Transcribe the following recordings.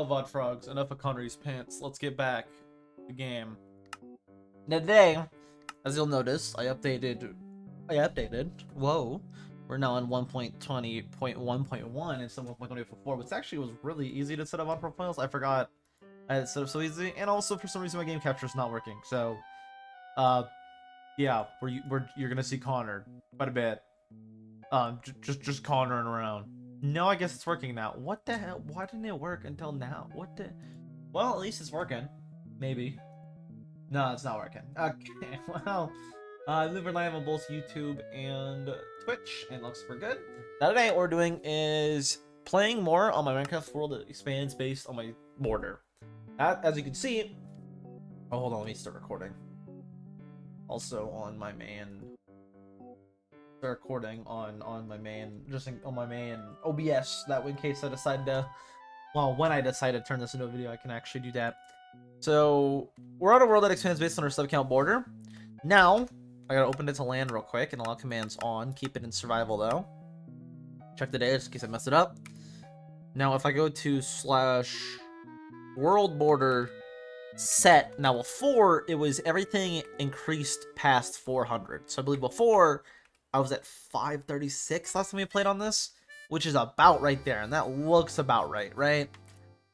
Hello, VOD Frogs. Enough of Connery's pants. Let's get back to the game. Now today, as you'll notice, I updated. Whoa. We're now on 1.20.1.1 instead of 1.20.4, which actually was really easy to set up on profiles. I forgot I had it set up so easy, and also for some reason my game capture is not working. So, yeah, you're gonna see Connor quite a bit. Just Connoring around. No, I guess it's working now. What the hell? Why didn't it work until now? What the? Well, at least it's working. Maybe. No, it's not working. Okay, well, I live and live on both YouTube and Twitch, and looks for good. Now today, what we're doing is playing more on my Minecraft world that expands based on my border. As you can see, oh, hold on, let me start recording. Also on my main. Recording on my main, on my main OBS, that way in case I decide to, well, when I decide to turn this into a video, I can actually do that. So we're on a world that expands based on our subcount border. Now I gotta open it to land real quick and allow commands on. Keep it in survival though. Check the data just in case I mess it up. Now if I go to /world border set, now before it was everything increased past 400. So I believe before I was at 536 last time we played on this, which is about right there, and that looks about right?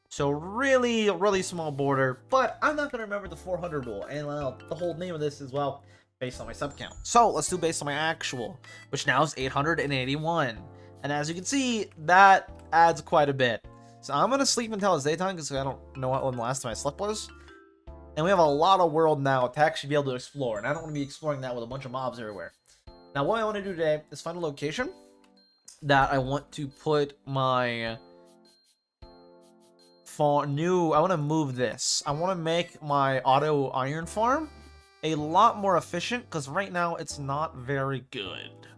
So really small border, but I'm not going to remember the 400 rule, and the whole name of this is, well, based on my sub count. So let's do based on my actual, which now is 881, and as you can see, that adds quite a bit. So I'm going to sleep until it's daytime, because I don't know when the last time I slept was, and we have a lot of world now to actually be able to explore, and I don't want to be exploring that with a bunch of mobs everywhere. Now, what I want to do today is find a location that I want to put my farm. I want to move this. I want to make my auto iron farm a lot more efficient, because right now it's not very good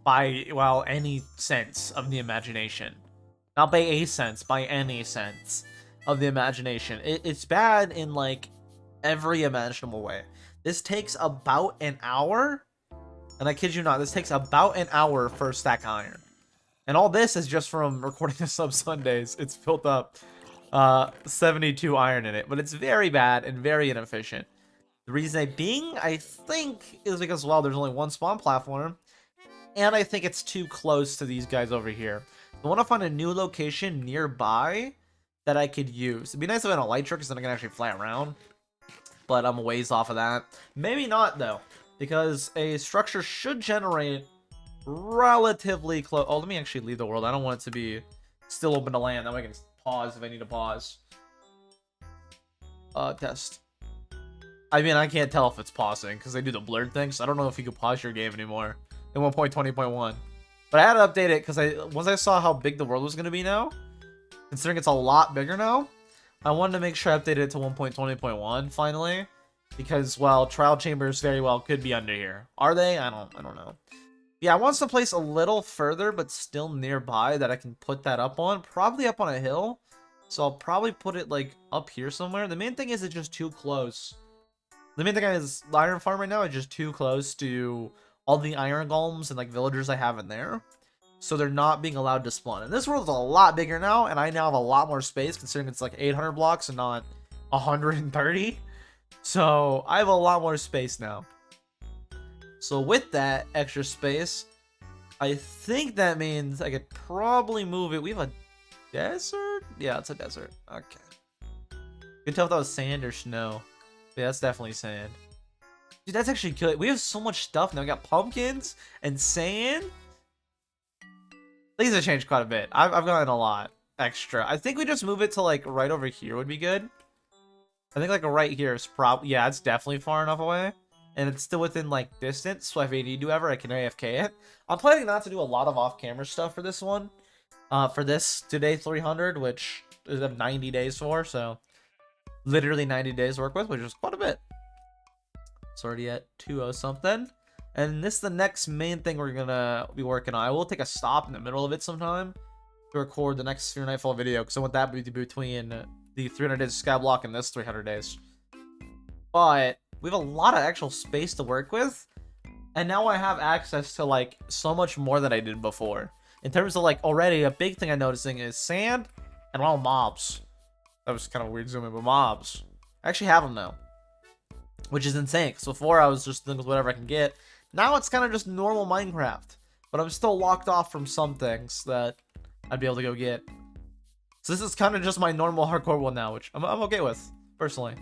by, well, any sense of the imagination. Not by a sense, by any sense of the imagination. It's bad in, like, every imaginable way. This takes about an hour. And I kid you not, this takes about an hour for a stack of iron. And all this is just from recording the sub Sundays. It's built up 72 iron in it. But it's very bad and very inefficient. The reason being, I think, is because, well, there's only one spawn platform. And I think it's too close to these guys over here. I want to find a new location nearby that I could use. It'd be nice if I had a light truck, because then I can actually fly around. But I'm a ways off of that. Maybe not, though. Because a structure should generate relatively close. Oh, let me actually leave the world. I don't want it to be still open to land. That way I can pause if I need to pause. Test. I mean, I can't tell if it's pausing because they do the blurred thing. So I don't know if you can pause your game anymore in 1.20.1. But I had to update it because once I saw how big the world was going to be now, considering it's a lot bigger now, I wanted to make sure I updated it to 1.20.1 finally. Because, well, trial chambers very well could be under here. Are they? I don't know. Yeah, I want some place a little further, but still nearby that I can put that up on. Probably up on a hill. So I'll probably put it, like, up here somewhere. The main thing is it's just too close. The main thing is the iron farm right now is just too close to all the iron golems and, like, villagers I have in there. So they're not being allowed to spawn. And this world's a lot bigger now, and I now have a lot more space, considering it's, like, 800 blocks and not 130. So I have a lot more space now. So with that extra space, I think that means I could probably move it. We have a desert? Yeah, it's a desert. Okay. You can tell if that was sand or snow. Yeah, that's definitely sand. Dude, that's actually good. We have so much stuff now. We got pumpkins and sand. These have changed quite a bit. I've gotten a lot extra. I think we just move it to, like, right over here would be good. I think, like, right here is probably, yeah, it's definitely far enough away. And it's still within, like, distance, so if I need to ever, I can AFK it. I'm planning not to do a lot of off-camera stuff for this one. For this today 300, which is 90 days for, so literally 90 days to work with, which is quite a bit. It's already at 2:0 something. And this is the next main thing we're gonna be working on. I will take a stop in the middle of it sometime to record the next Fear Nightfall video, because I want that to be between the 300 days of Skyblock and this 300 days. But we have a lot of actual space to work with, and now I have access to, like, so much more than I did before. In terms of, like, already a big thing I'm noticing is sand and all mobs. That was kind of a weird zoom in, but mobs. I actually have them now, which is insane. Because before I was just dealing with whatever I can get. Now it's kind of just normal Minecraft, but I'm still locked off from some things that I'd be able to go get. So this is kind of just my normal hardcore one now, which I'm okay with, personally.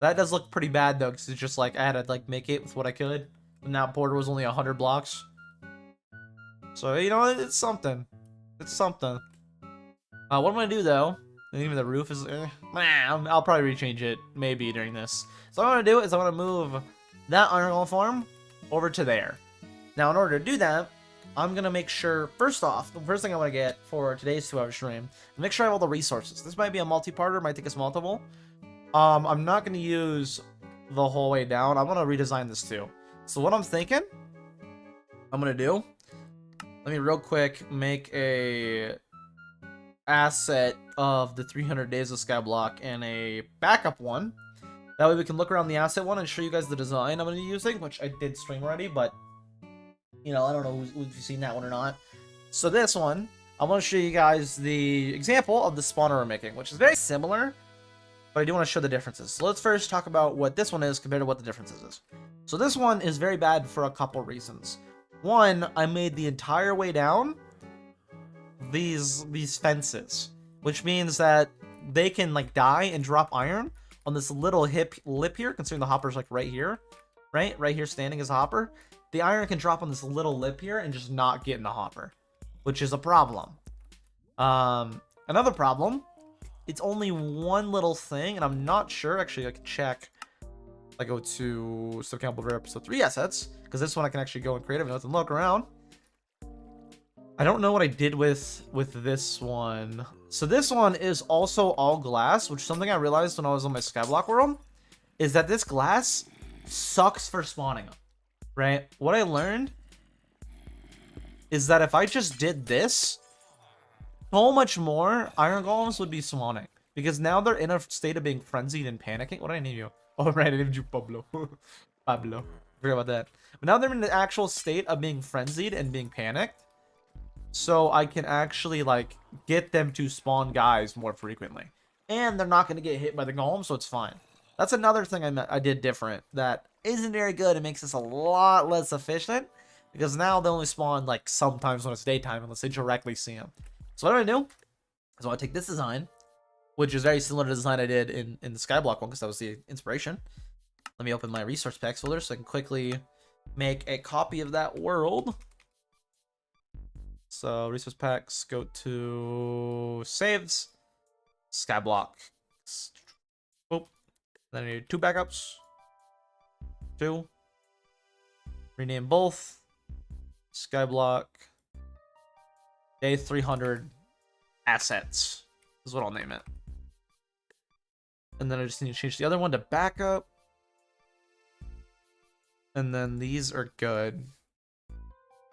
That does look pretty bad though, because it's just like I had to like make it with what I could. And that border was only 100 blocks. So, you know, it's something. It's something. What I'm going to do though, and even the roof is, I'll probably rechange it maybe during this. So what I'm going to do is I'm going to move that iron golem farm over to there. Now, in order to do that, I'm going to make sure, first off, the first thing I want to get for today's 2-hour stream, make sure I have all the resources. This might be a multi-parter, might take us multiple. I'm not going to use the whole way down. I'm going to redesign this too. So what I'm thinking, I'm going to do, let me real quick make a asset of the 300 days of Skyblock and a backup one. That way we can look around the asset one and show you guys the design I'm going to be using, which I did stream already, but, you know, I don't know if you've seen that one or not. So this one, I want to show you guys the example of the spawner we're making, which is very similar, but I do want to show the differences. So let's first talk about what this one is compared to what the differences is. So this one is very bad for a couple reasons. One, I made the entire way down these fences, which means that they can like die and drop iron on this little lip here, considering the hopper's like right here, right here standing as a hopper. The iron can drop on this little lip here and just not get in the hopper, which is a problem. Another problem, it's only one little thing, and I'm not sure. Actually, I can check. I go to Subcount Builder episode 3 assets, because this one I can actually go in creative notes and look around. I don't know what I did with this one. So this one is also all glass, which is something I realized when I was on my Skyblock world, is that this glass sucks for spawning them, right? What I learned is that if I just did this, so much more iron golems would be spawning, because now they're in a state of being frenzied and panicking. What did I name you? Oh, right, I named you Pablo. Pablo. Forget about that. But now they're in the actual state of being frenzied and being panicked. So I can actually, like, get them to spawn guys more frequently. And they're not going to get hit by the golem, so it's fine. That's another thing I did different that isn't very good. It makes this a lot less efficient, because now they only spawn, like, sometimes when it's daytime, unless they directly see them. So what I'm going to do is I want to take this design, which is very similar to the design I did in the Skyblock one, because that was the inspiration. Let me open my resource packs folder so I can quickly make a copy of that world. So resource packs, go to saves, Skyblock. Oh, then I need 2 backups. 2. Rename both. Skyblock. Day 300 assets is what I'll name it. And then I just need to change the other one to backup. And then these are good.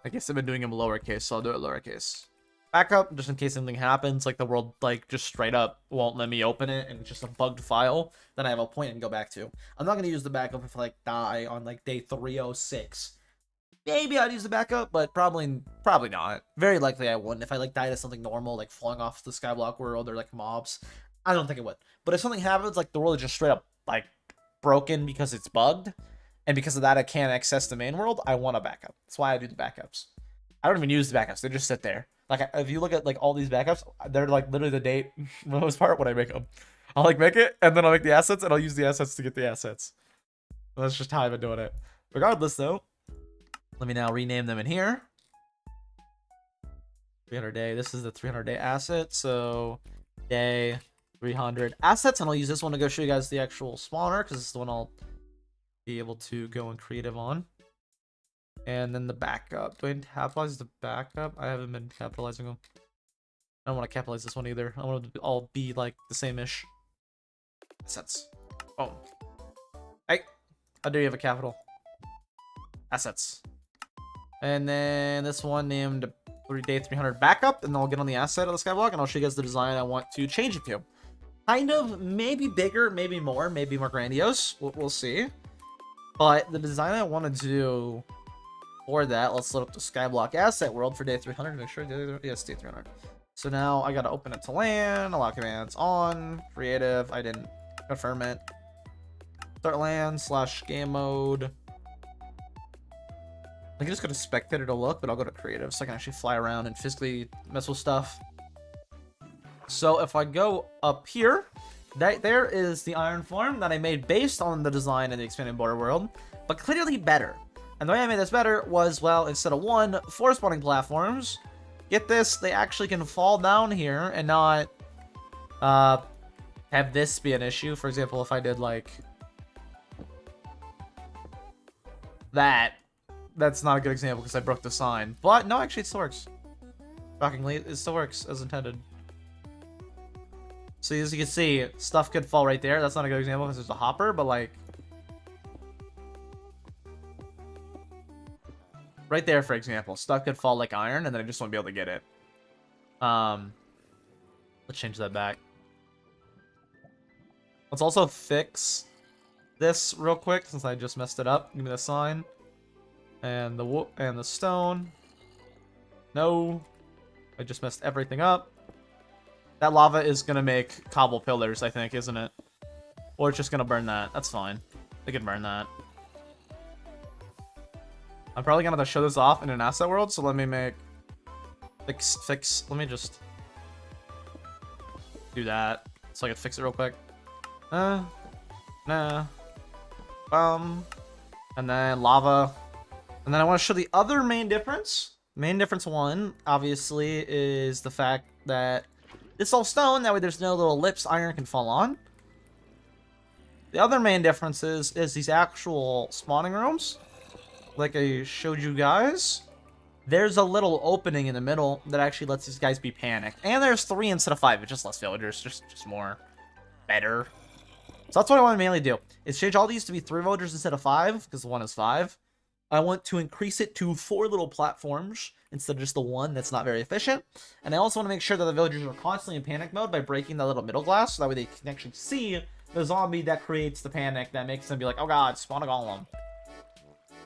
I guess I've been doing them lowercase, so I'll do it lowercase. Backup, just in case something happens, like the world, like, just straight up won't let me open it, and it's just a bugged file, then I have a point I can go back to. I'm not going to use the backup if I, like, die on, like, day 306. Maybe I'd use the backup, but probably not. Very likely I wouldn't. If I, like, died of something normal, like falling off the Skyblock world or, like, mobs, I don't think it would. But if something happens, like, the world is just straight up, like, broken because it's bugged, and because of that I can't access the main world, I want a backup. That's why I do the backups. I don't even use the backups. They just sit there. Like, if you look at, like, all these backups, they're, like, literally the date, for the most part, when I make them. I'll, like, make it, and then I'll make the assets, and I'll use the assets to get the assets. And that's just how I've been doing it. Regardless, though, let me now rename them in here. 300 day. This is the 300 day asset. So, day 300 assets, and I'll use this one to go show you guys the actual spawner, because this is the one I'll be able to go in creative on. And then the backup. Do I capitalize the backup? I haven't been capitalizing them. I don't want to capitalize this one either. I want them to all be like the same-ish. Assets. Oh. Hey, how do you have a capital? Assets. And then this one named day 300 backup, and I'll get on the asset of the Skyblock, and I'll show you guys the design I want to change it to. Kind of, maybe bigger, maybe more grandiose. We'll see. But the design I want to do for that, let's load up the Skyblock asset world for day 300. Make sure, yes, day 300. So now I gotta open it to LAN, allow commands on, creative, I didn't confirm it. Start LAN / game mode. I can just go to spectator to look, but I'll go to creative so I can actually fly around and physically mess with stuff. So if I go up here, there is the iron farm that I made based on the design in the expanded border world, but clearly better. And the way I made this better was, well, instead of 4 spawning platforms, get this, they actually can fall down here and not have this be an issue. For example, if I did like that, that's not a good example because I broke the sign. But no, actually it still works. Shockingly, it still works as intended. So as you can see, stuff could fall right there. That's not a good example because there's a hopper, but like right there, for example, stuff could fall like iron, and then I just won't be able to get it. Let's change that back. Let's also fix this real quick since I just messed it up. Give me the sign and the stone. No, I just messed everything up. That lava is gonna make cobble pillars, I think, isn't it? Or it's just gonna burn that. That's fine. They can burn that. I'm probably gonna have to show this off in an asset world, so let me make fix. Let me just do that so I can fix it real quick. Nah. And then lava. And then I want to show the other main difference. Main difference 1, obviously, is the fact that it's all stone. That way there's no little lips iron can fall on. The other main difference is these actual spawning rooms. Like I showed you guys. There's a little opening in the middle that actually lets these guys be panicked. And there's 3 instead of 5. It's just less villagers. Just more better. So that's what I want to mainly do. Is change all these to be 3 villagers instead of 5. Because 1 is 5. I want to increase it to 4 little platforms instead of just the 1 that's not very efficient. And I also want to make sure that the villagers are constantly in panic mode by breaking that little middle glass. So that way they can actually see the zombie that creates the panic that makes them be like, oh god, spawn a golem.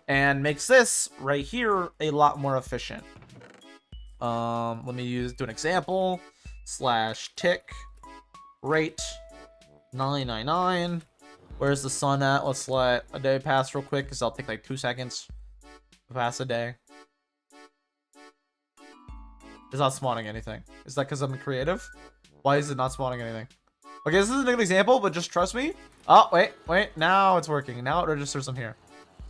And makes this right here a lot more efficient. Let me do an example. /tick rate 999. Where's the sun at? Let's let a day pass real quick because I'll take like 2 seconds to pass a day. It's not spawning anything. Is that because I'm creative? Why is it not spawning anything? Okay, this isn't a good example, but just trust me. Oh, wait. Now it's working. Now it registers them here.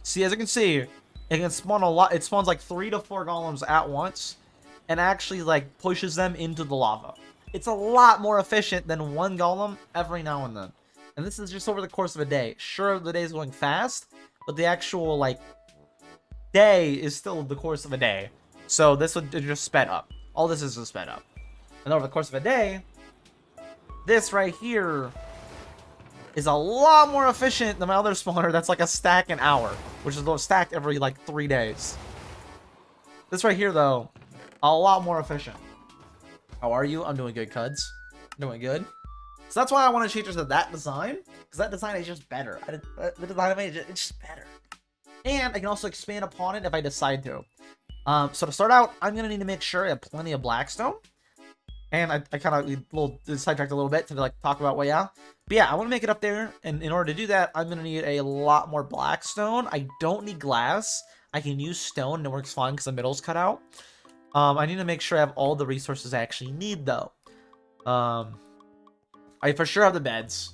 See, as you can see, it can spawn a lot. It spawns like 3 to 4 golems at once and actually like pushes them into the lava. It's a lot more efficient than 1 golem every now and then. And this is just over the course of a day. Sure, the day is going fast, but the actual like day is still the course of a day. So this would just sped up. All this is just sped up. And over the course of a day, this right here is a lot more efficient than my other spawner that's like a stack an hour, which is stacked every like 3 days. This right here, though, a lot more efficient. How are you? I'm doing good, cuds. Doing good. So that's why I want to change to that design, because that design is just better. The design I made, it's just better. And I can also expand upon it if I decide to. So to start out, I'm going to need to make sure I have plenty of blackstone. And I kind of sidetracked a little bit to like talk about way out. But yeah, I want to make it up there. And in order to do that, I'm going to need a lot more blackstone. I don't need glass. I can use stone and it works fine because the middle's cut out. I need to make sure I have all the resources I actually need though. I for sure have the beds.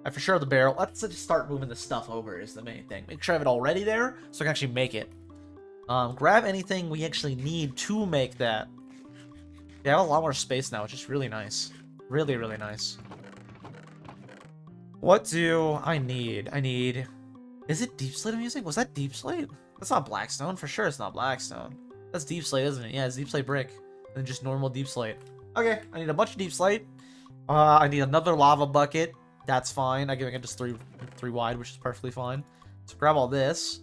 I for sure have the barrel. Let's just start moving the stuff over is the main thing. Make sure I have it already there so I can actually make it. Grab anything we actually need to make that. They have a lot more space now, which is really nice. Really, really nice. What do I need? Is it deep slate I'm using? Was that deep slate? That's not blackstone. For sure it's not blackstone. That's deep slate, isn't it? Yeah, it's deep slate brick. And just normal deep slate. Okay, I need a bunch of deep slate. I need another lava bucket. That's fine. I'm giving it just three wide, which is perfectly fine. So grab all this.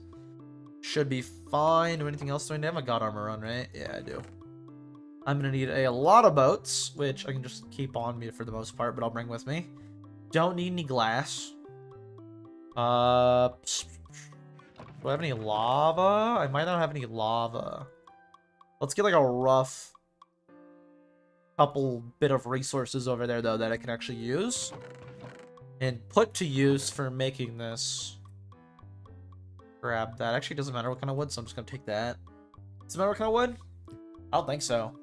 Should be fine. Do anything else? Do I have a god armor on, right? Yeah, I do. I'm gonna need a lot of boats, which I can just keep on me for the most part, but I'll bring with me. Don't need any glass. Do I have any lava? I might not have any lava. Let's get like a rough couple bit of resources over there, though, that I can actually use. And put to use for making this. Grab that. Actually, doesn't matter what kind of wood, so I'm just going to take that. Does it matter what kind of wood? I don't think so.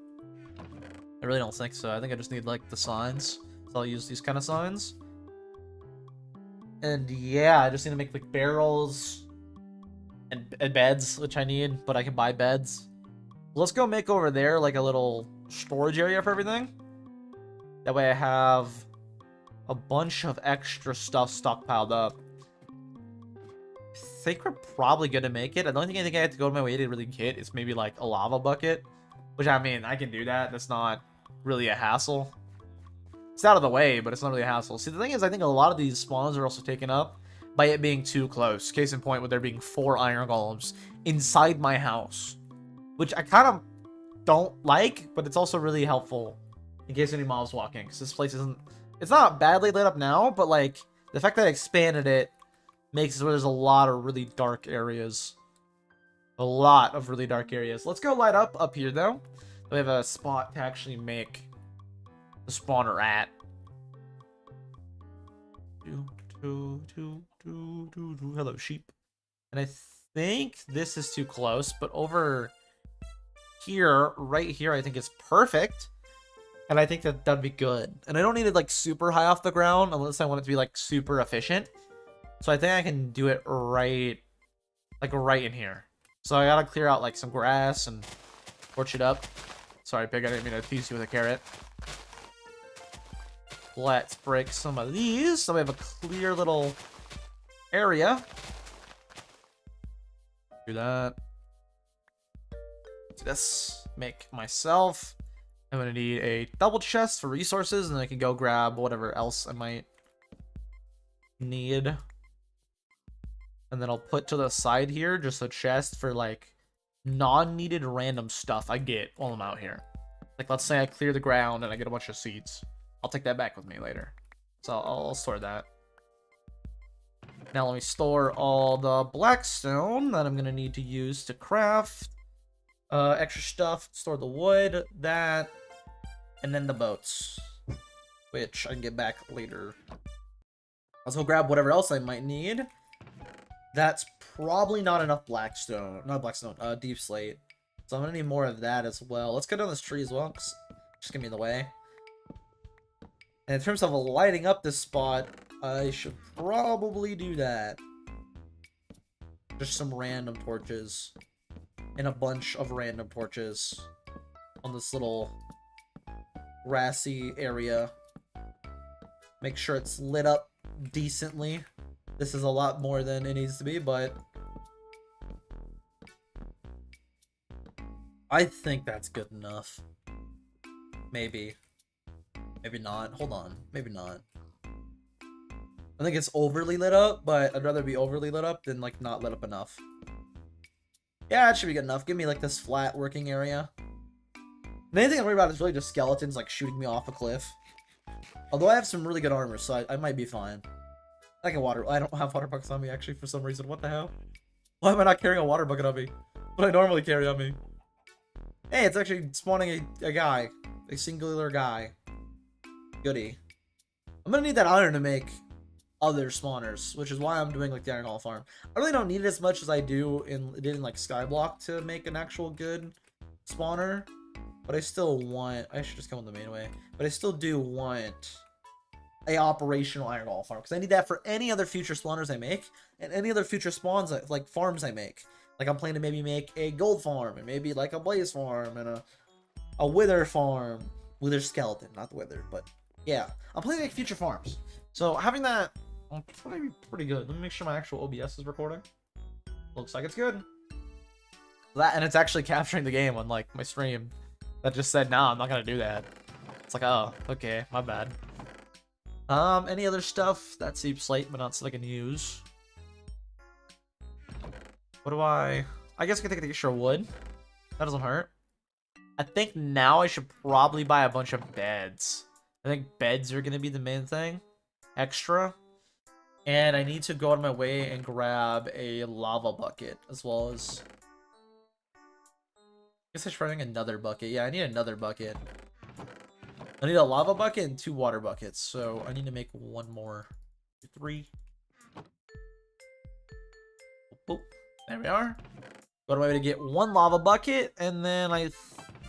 I really don't think so. I think I just need, like, the signs. So I'll use these kind of signs. And yeah, I just need to make, like, barrels and beds, which I need, but I can buy beds. Let's go make over there, like, a little storage area for everything. That way I have a bunch of extra stuff stockpiled up. I think we're probably gonna make it. I don't think I have to go to my way to really get. It's maybe like a lava bucket, which I mean I can do that. That's not really a hassle. It's out of the way, but it's not really a hassle. See, the thing is, I think a lot of these spawns are also taken up by it being too close. Case in point, with there being 4 iron golems inside my house, which I kind of don't like, but it's also really helpful in case any mobs walk in, because this place isn't. It's not badly lit up now, but like the fact that I expanded it makes it where there's a lot of really dark areas. A lot of really dark areas. Let's go light up here, though. We have a spot to actually make the spawner at. Hello, sheep. And I think this is too close, but over here, right here, I think it's perfect. And I think that that'd be good. And I don't need it like super high off the ground unless I want it to be like super efficient. So I think I can do it right, like right in here. So I gotta clear out like some grass and torch it up. Sorry, pig, I didn't mean to tease you with a carrot. Let's break some of these so we have a clear little area. Do that. Do this. Make myself. I'm gonna need a double chest for resources, and I can go grab whatever else I might need. And then I'll put to the side here just a chest for like non-needed random stuff I get while I'm out here. Like let's say I clear the ground and I get a bunch of seeds. I'll take that back with me later. So I'll store that. Now let me store all the blackstone that I'm gonna need to use to craft extra stuff. Store the wood, that, and then the boats, which I can get back later. Let's go grab whatever else I might need. That's probably not enough blackstone. Not blackstone, deep slate. So I'm gonna need more of that as well. Let's go down this tree as well, 'cause just get me in the way. And in terms of lighting up this spot, I should probably do that. Just some random torches. And a bunch of random torches on this little grassy area. Make sure it's lit up decently. This is a lot more than it needs to be, but I think that's good enough. Maybe. Maybe not. Hold on. Maybe not. I think it's overly lit up, but I'd rather be overly lit up than like not lit up enough. Yeah, it should be good enough. Give me like this flat working area. The main thing I'm worried about is really just skeletons like shooting me off a cliff. Although I have some really good armor, so I might be fine. I don't have water buckets on me actually for some reason. What the hell? Why am I not carrying a water bucket on me? What I normally carry on me. Hey, it's actually spawning a guy. A singular guy. Goody. I'm gonna need that iron to make other spawners, which is why I'm doing like the iron golem farm. I really don't need it as much as I did in like Skyblock to make an actual good spawner, but I still want. I should just go in the main way, but I still do want a operational iron golem farm because I need that for any other future spawners I make and any other future spawns like farms I make. Like I'm planning to maybe make a gold farm and maybe like a blaze farm and a wither farm. Wither skeleton, not the wither, but yeah, I'm planning to make future farms. So having that will probably be pretty good. Let me make sure my actual OBS is recording. Looks like it's good. That, and it's actually capturing the game on like my stream. That just said, nah, I'm not gonna do that. It's like, oh, okay, my bad. Any other stuff? That's deep slate, but not so I can use. What do I guess I can take the extra wood. That doesn't hurt. I think now I should probably buy a bunch of beds. I think beds are gonna be the main thing. Extra. And I need to go out of my way and grab a lava bucket as well as. I guess I should bring another bucket. Yeah, I need another bucket. I need a lava bucket and 2 water buckets, so I need to make 1 more. 3. Boop. There we are. Go to my way to get 1 lava bucket, and then I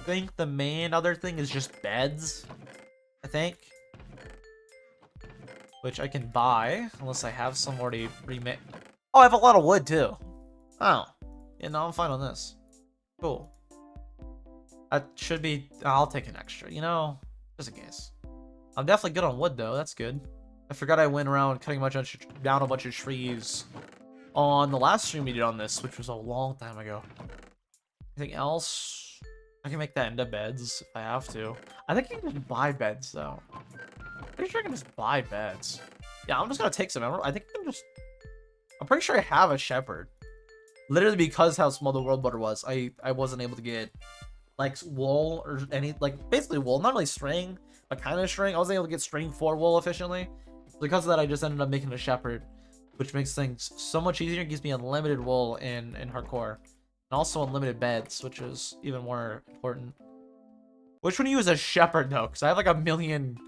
think the main other thing is just beds. I think. Which I can buy, unless I have some already remade. Oh, I have a lot of wood, too. Oh. Yeah, no, I'm fine on this. Cool. That should be... I'll take an extra, you know? Just in case. I'm definitely good on wood, though. That's good. I forgot I went around cutting down a bunch of trees on the last stream we did on this, which was a long time ago. Anything else? I can make that into beds if I have to. I think I can just buy beds, though. Pretty sure I can just buy beds. Yeah, I'm just gonna take some emerald. I think I can just... I'm pretty sure I have a shepherd. Literally because how small the world border was, I wasn't able to get, like, wool or any... Like, basically wool. Not really string, but kind of string. I wasn't able to get string for wool efficiently. Because of that, I just ended up making a shepherd, which makes things so much easier. It gives me unlimited wool in hardcore. And also unlimited beds, which is even more important. Which one do you use as shepherd, though? Because I have, like, a million...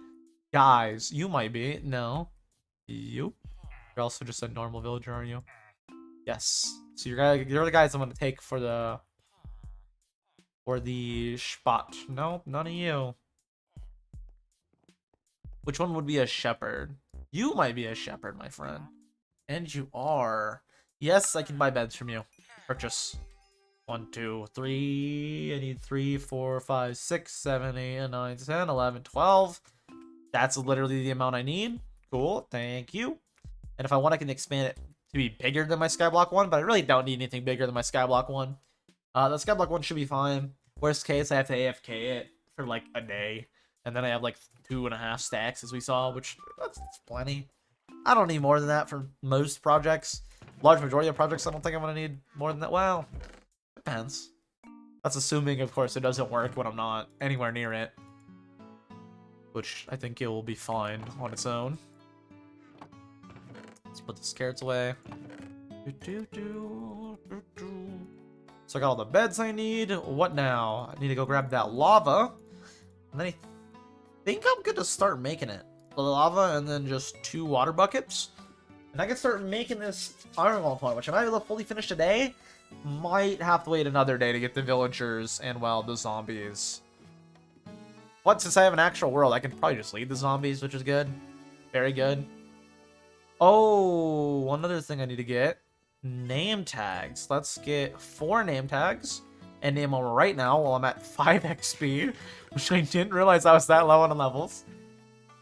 Guys, you might be. No. You? You're also just a normal villager, aren't you? Yes. So you're the guys I'm gonna take for the spot. No, none of you. Which one would be a shepherd? You might be a shepherd, my friend. And you are. Yes, I can buy beds from you. Purchase. 1, 2, 3. I need 3, 4, 5, 6, 7, 8, 9, 10, 11, 12. That's literally the amount I need. Cool, thank you. And if I want, I can expand it to be bigger than my skyblock one, but I really don't need anything bigger than my skyblock one. The skyblock one should be fine. Worst case, I have to AFK it for like a day, and then I have like 2.5 stacks, as we saw, which that's plenty. I don't need more than that for most projects. Large majority of projects, I don't think I'm gonna need more than that. Well, depends. That's assuming, of course, it doesn't work when I'm not anywhere near it. Which I think it will be fine on its own. Let's put the carrots away. So I got all the beds I need. What now? I need to go grab that lava. And then I think I'm good to start making it. The lava and then just 2 water buckets. And I can start making this iron wall point, which I might be able to fully finish today. Might have to wait another day to get the villagers and, well, the zombies. But since I have an actual world, I can probably just lead the zombies, which is good. Very good. Oh, one other thing I need to get. Name tags. Let's get 4 name tags and name them right now while I'm at 5 XP, which I didn't realize I was that low on levels.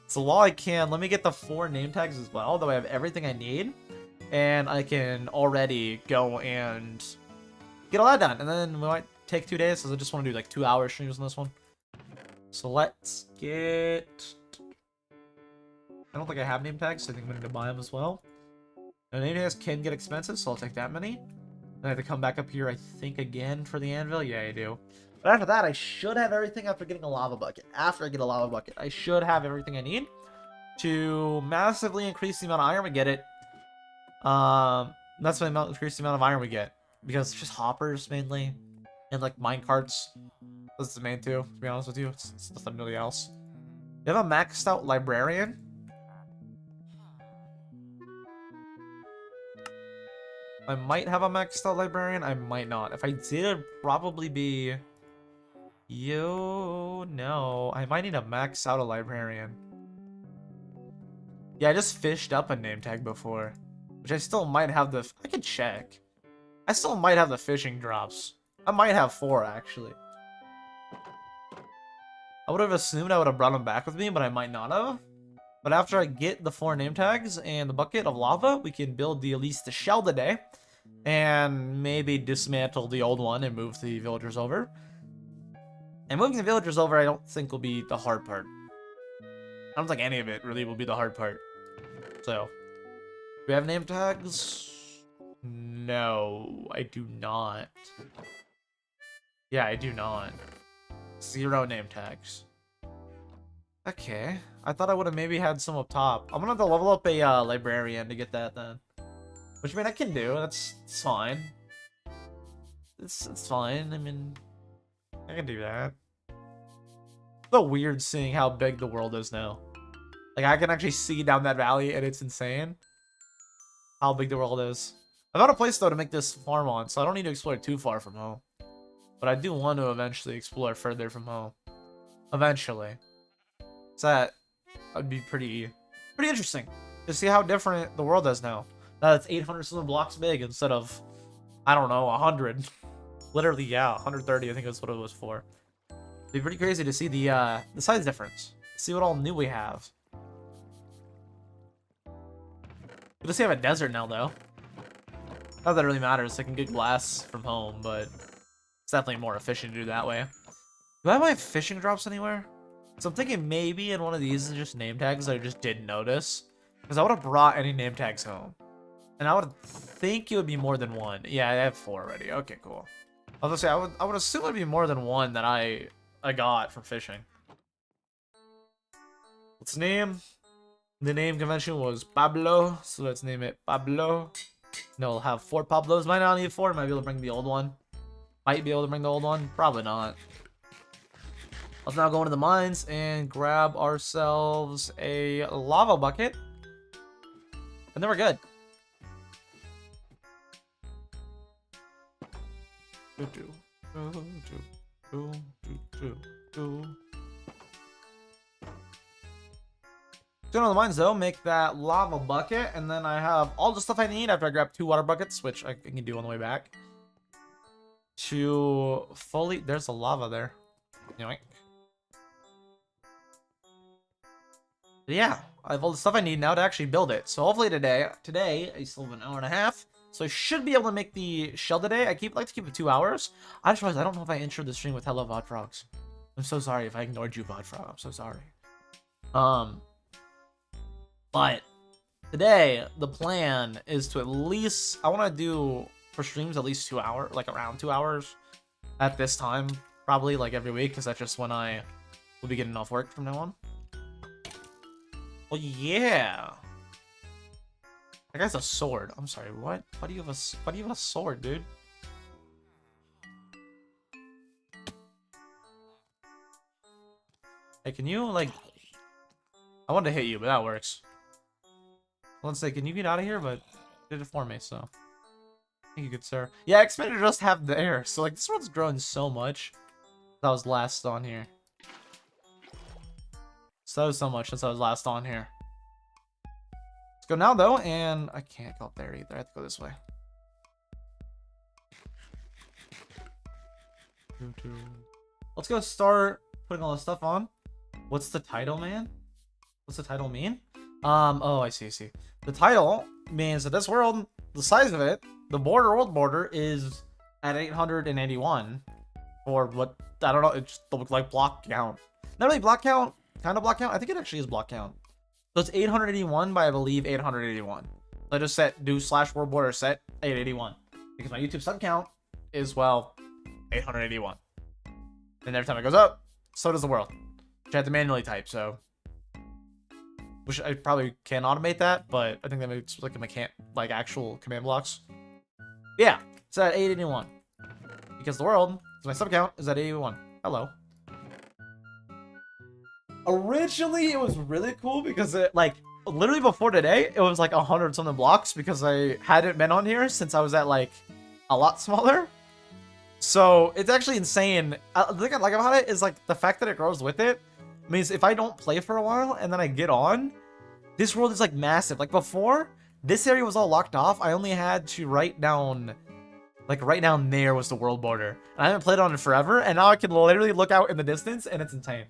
So while I can, let me get the 4 name tags as well, though I have everything I need. And I can already go and get all that done. And then we might take 2 days, because I just want to do like 2-hour streams on this one. So let's get... I don't think I have name tags, so I think I'm going to buy them as well. Now, name tags can get expensive, so I'll take that many. Then I have to come back up here, I think, again for the anvil. Yeah, I do. But after that, I should have everything after getting a lava bucket. After I get a lava bucket, I should have everything I need to massively increase the amount of iron we get it. That's the amount increase the amount of iron we get. Because it's just hoppers, mainly. And, like, minecarts. That's the main two, to be honest with you. It's nothing really else. You have a maxed out librarian? I might have a maxed out librarian. I might not. If I did, it'd probably be... Yo, no. I might need to max out a librarian. Yeah, I just fished up a name tag before. Which I still might have the... I can check. I still might have the fishing drops. I might have 4, actually. I would have assumed I would have brought them back with me, but I might not have. But after I get the 4 name tags and the bucket of lava, we can build at least the shell today. And maybe dismantle the old one and move the villagers over. And moving the villagers over, I don't think will be the hard part. I don't think any of it really will be the hard part. So, do we have name tags? No, I do not. Yeah, I do not. 0 name tags. Okay. I thought I would have maybe had some up top. I'm gonna have to level up a librarian to get that then. Which, I mean, I can do. It's fine. It's fine. I mean, I can do that. so weird seeing how big the world is now. Like, I can actually see down that valley, and it's insane how big the world is. I found a place, though, to make this farm on, so I don't need to explore too far from home. But I do want to eventually explore further from home. Eventually. So that'd be pretty interesting to see how different the world is now. Now it's 800 something blocks big instead of, I don't know, 100. Literally, yeah, 130, I think that's what it was for. It'd be pretty crazy to see the size difference. See what all new we have. Good to see I have a desert now, though. Not that it really matters. I can get glass from home, but it's definitely more efficient to do that way. Do I have my fishing drops anywhere? So I'm thinking maybe in one of these is just name tags that I just didn't notice. Because I would have brought any name tags home. And I would think it would be more than one. Yeah, I have 4 already. Okay, cool. I was gonna say, I would assume it would be more than one that I got from fishing. Let's name. The name convention was Pablo, so let's name it Pablo. No, we'll have 4 Pablos. Might not need 4. Might be able to bring the old one. Might be able to bring the old one. Probably not. Let's now go into the mines and grab ourselves a lava bucket. And then we're good. Go to the mines though, make that lava bucket, and then I have all the stuff I need after I grab 2 water buckets, which I can do on the way back. To fully, there's a lava there. Anyway. Yeah, I have all the stuff I need now to actually build it. So hopefully today I still have an hour and a half. So I should be able to make the shell today. I like to keep it 2 hours. I just realized I don't know if I introed the stream with hello VOD Frogs. I'm so sorry if I ignored you, VOD Frog. I'm so sorry. But today the plan is to at least, I want to do for streams at least 2 hours, like around 2 hours at this time, probably like every week, because that's just when I will be getting off work from now on. Well, yeah. That guy's a sword. I'm sorry, what? Why do you have a sword, dude? Hey, can you, like... I wanted to hit you, but that works. Let's say, can you get out of here? But you did it for me, so... Thank you, good sir. Yeah, I expected to just have the air. So, like, this one's growing so much. That was last on here. So much since I was last on here. Let's go now, though, and I can't go up there either. I have to go this way. Let's go start putting all this stuff on. What's the title, man? What's the title mean? Oh, I see. The title means that this world, the size of it, the world border is at 881. Or what, I don't know, it just looks like block count. Not really block count, kind of block count. I think it actually is block count. So it's 881 by, I believe, 881. So I just do / world border set 881. Because my YouTube sub count is, well, 881. And every time it goes up, so does the world. Which I have to manually type, so. Which I probably can automate that, but I think that makes like actual command blocks. Yeah, it's at 881. Because the world, so my sub count is at 81. Hello. Originally, it was really cool because it, like, literally before today, it was like 100 something blocks because I hadn't been on here since I was at, like, a lot smaller. So, it's actually insane. The thing I like about it is, like, the fact that it grows with it means if I don't play for a while and then I get on, this world is, like, massive. Like, before, this area was all locked off. I only had to write down, like, right down there was the world border. And I haven't played on it forever, and now I can literally look out in the distance, and it's insane.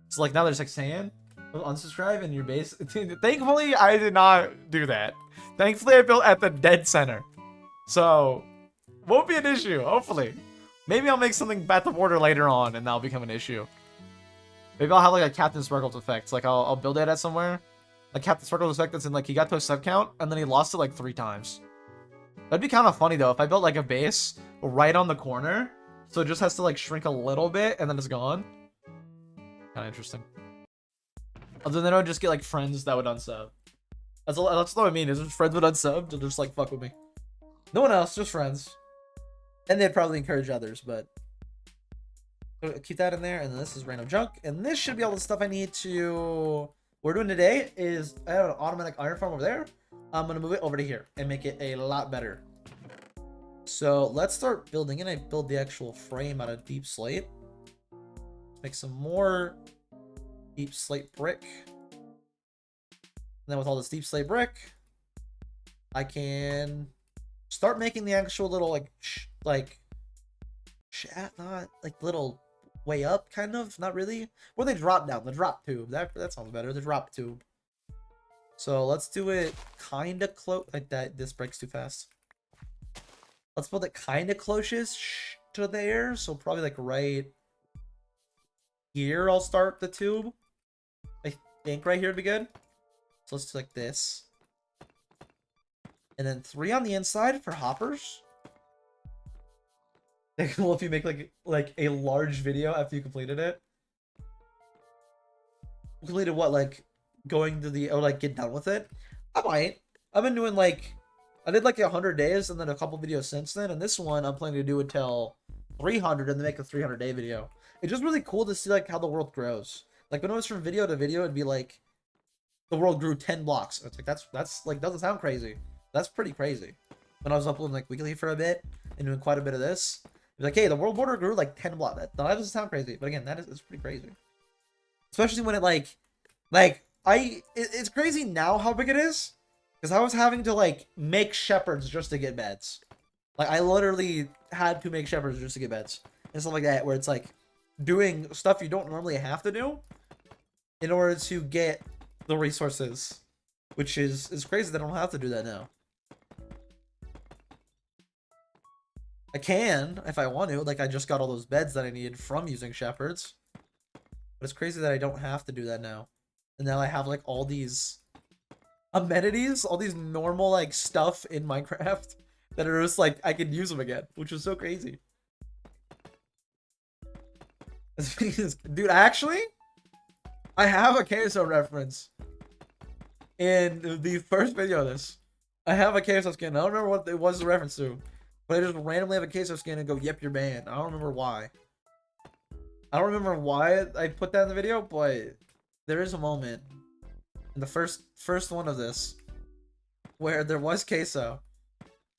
So, like, now there's, like, sand. Unsubscribe in your base. Thankfully, I did not do that. Thankfully, I built at the dead center. So, won't be an issue, hopefully. Maybe I'll make something at the border later on, and that'll become an issue. Maybe I'll have, like, a Captain Sparkles effect. Like, I'll build it at somewhere. Like, Captain Sparkles effect that's in, like, he got to a sub count, and then he lost it, like, 3 times. That'd be kind of funny, though, if I built, like, a base right on the corner. So it just has to, like, shrink a little bit, and then it's gone. Kind of interesting. Other than I would just get, like, friends that would unsub. That's what I mean, is if friends would unsub, they'll just, like, fuck with me. No one else, just friends. And they'd probably encourage others, but... Keep that in there, and then this is random junk, and this should be all the stuff I need to. What we're doing today is I have an automatic iron farm over there. I'm gonna move it over to here and make it a lot better. So let's start building it. I build the actual frame out of deep slate. Make some more deep slate brick. And then with all this deep slate brick, I can start making the actual little not like little way up, kind of, not really. Or they drop down, the drop tube. That sounds better. The drop tube. So let's do it kind of close like that. This breaks too fast. Let's build it kind of closest to there. So probably like right here. I'll start the tube. I think right here would be good. So let's do like this. And then 3 on the inside for hoppers. Well, if you make like a large video after you completed it. Completed what? Like going to the, or like get done with it? I might. I've been doing like, I did like 100 days and then a couple videos since then. And this one I'm planning to do until 300 and then make a 300-day video. It's just really cool to see like how the world grows. Like when it was from video to video, it'd be like the world grew 10 blocks. It's like that's like doesn't sound crazy. That's pretty crazy. When I was uploading like weekly for a bit and doing quite a bit of this, it's like, hey, the world border grew like 10 blocks. That doesn't sound crazy, but again, it's pretty crazy. Especially when it it's crazy now how big it is, because I was having to like make shepherds just to get beds. Like I literally had to make shepherds just to get beds and stuff like that, where it's like doing stuff you don't normally have to do in order to get the resources, which is crazy that I don't have to do that now. I can if I want to, like I just got all those beds that I needed from using shepherds, but it's crazy that I don't have to do that now. And now I have like all these amenities, all these normal like stuff in Minecraft that are just like I can use them again, which is so crazy. Dude, actually, I have a KSO reference in the first video of this. I have a KSO skin. I don't remember what it was the reference to, but I just randomly have a KSO skin and go, yep, you're banned. I don't remember why. I don't remember why I put that in the video, but there is a moment in the first one of this where there was queso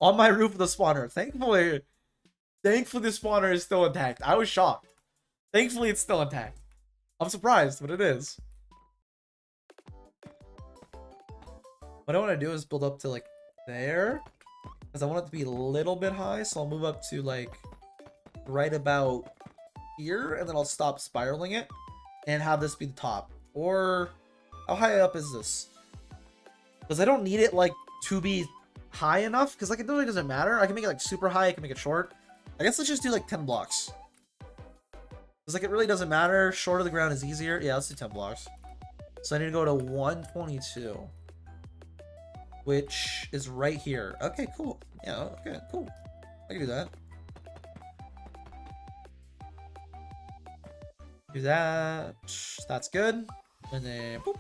on my roof of the spawner. Thankfully the spawner is still intact. I was shocked. Thankfully it's still intact. I'm surprised, but it is. What I want to do is build up to like there, because I want it to be a little bit high, so I'll move up to like right about here, and then I'll stop spiraling it and have this be the top. Or how high up is this? Because I don't need it like to be high enough, because like it really doesn't matter. I can make it like super high, I can make it short. I guess let's just do like 10 blocks. Because like it really doesn't matter. Short of the ground is easier. Yeah, let's do 10 blocks. So I need to go to 122, which is right here. Okay, cool. Yeah, okay, cool. I can do that. Do that. That's good. And then boop.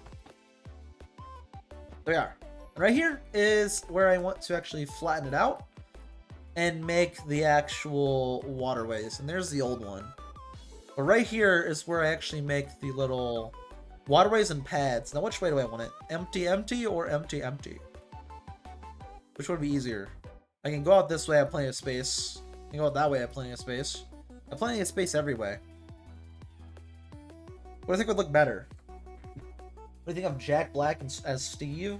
There we are. Right here is where I want to actually flatten it out and make the actual waterways. And there's the old one. But right here is where I actually make the little waterways and pads. Now, which way do I want it? Empty, empty, or empty, empty? Which would be easier? I can go out this way, I have plenty of space. I can go out that way, I have plenty of space. I have plenty of space every way. What do you think would look better? What do you think of Jack Black as Steve?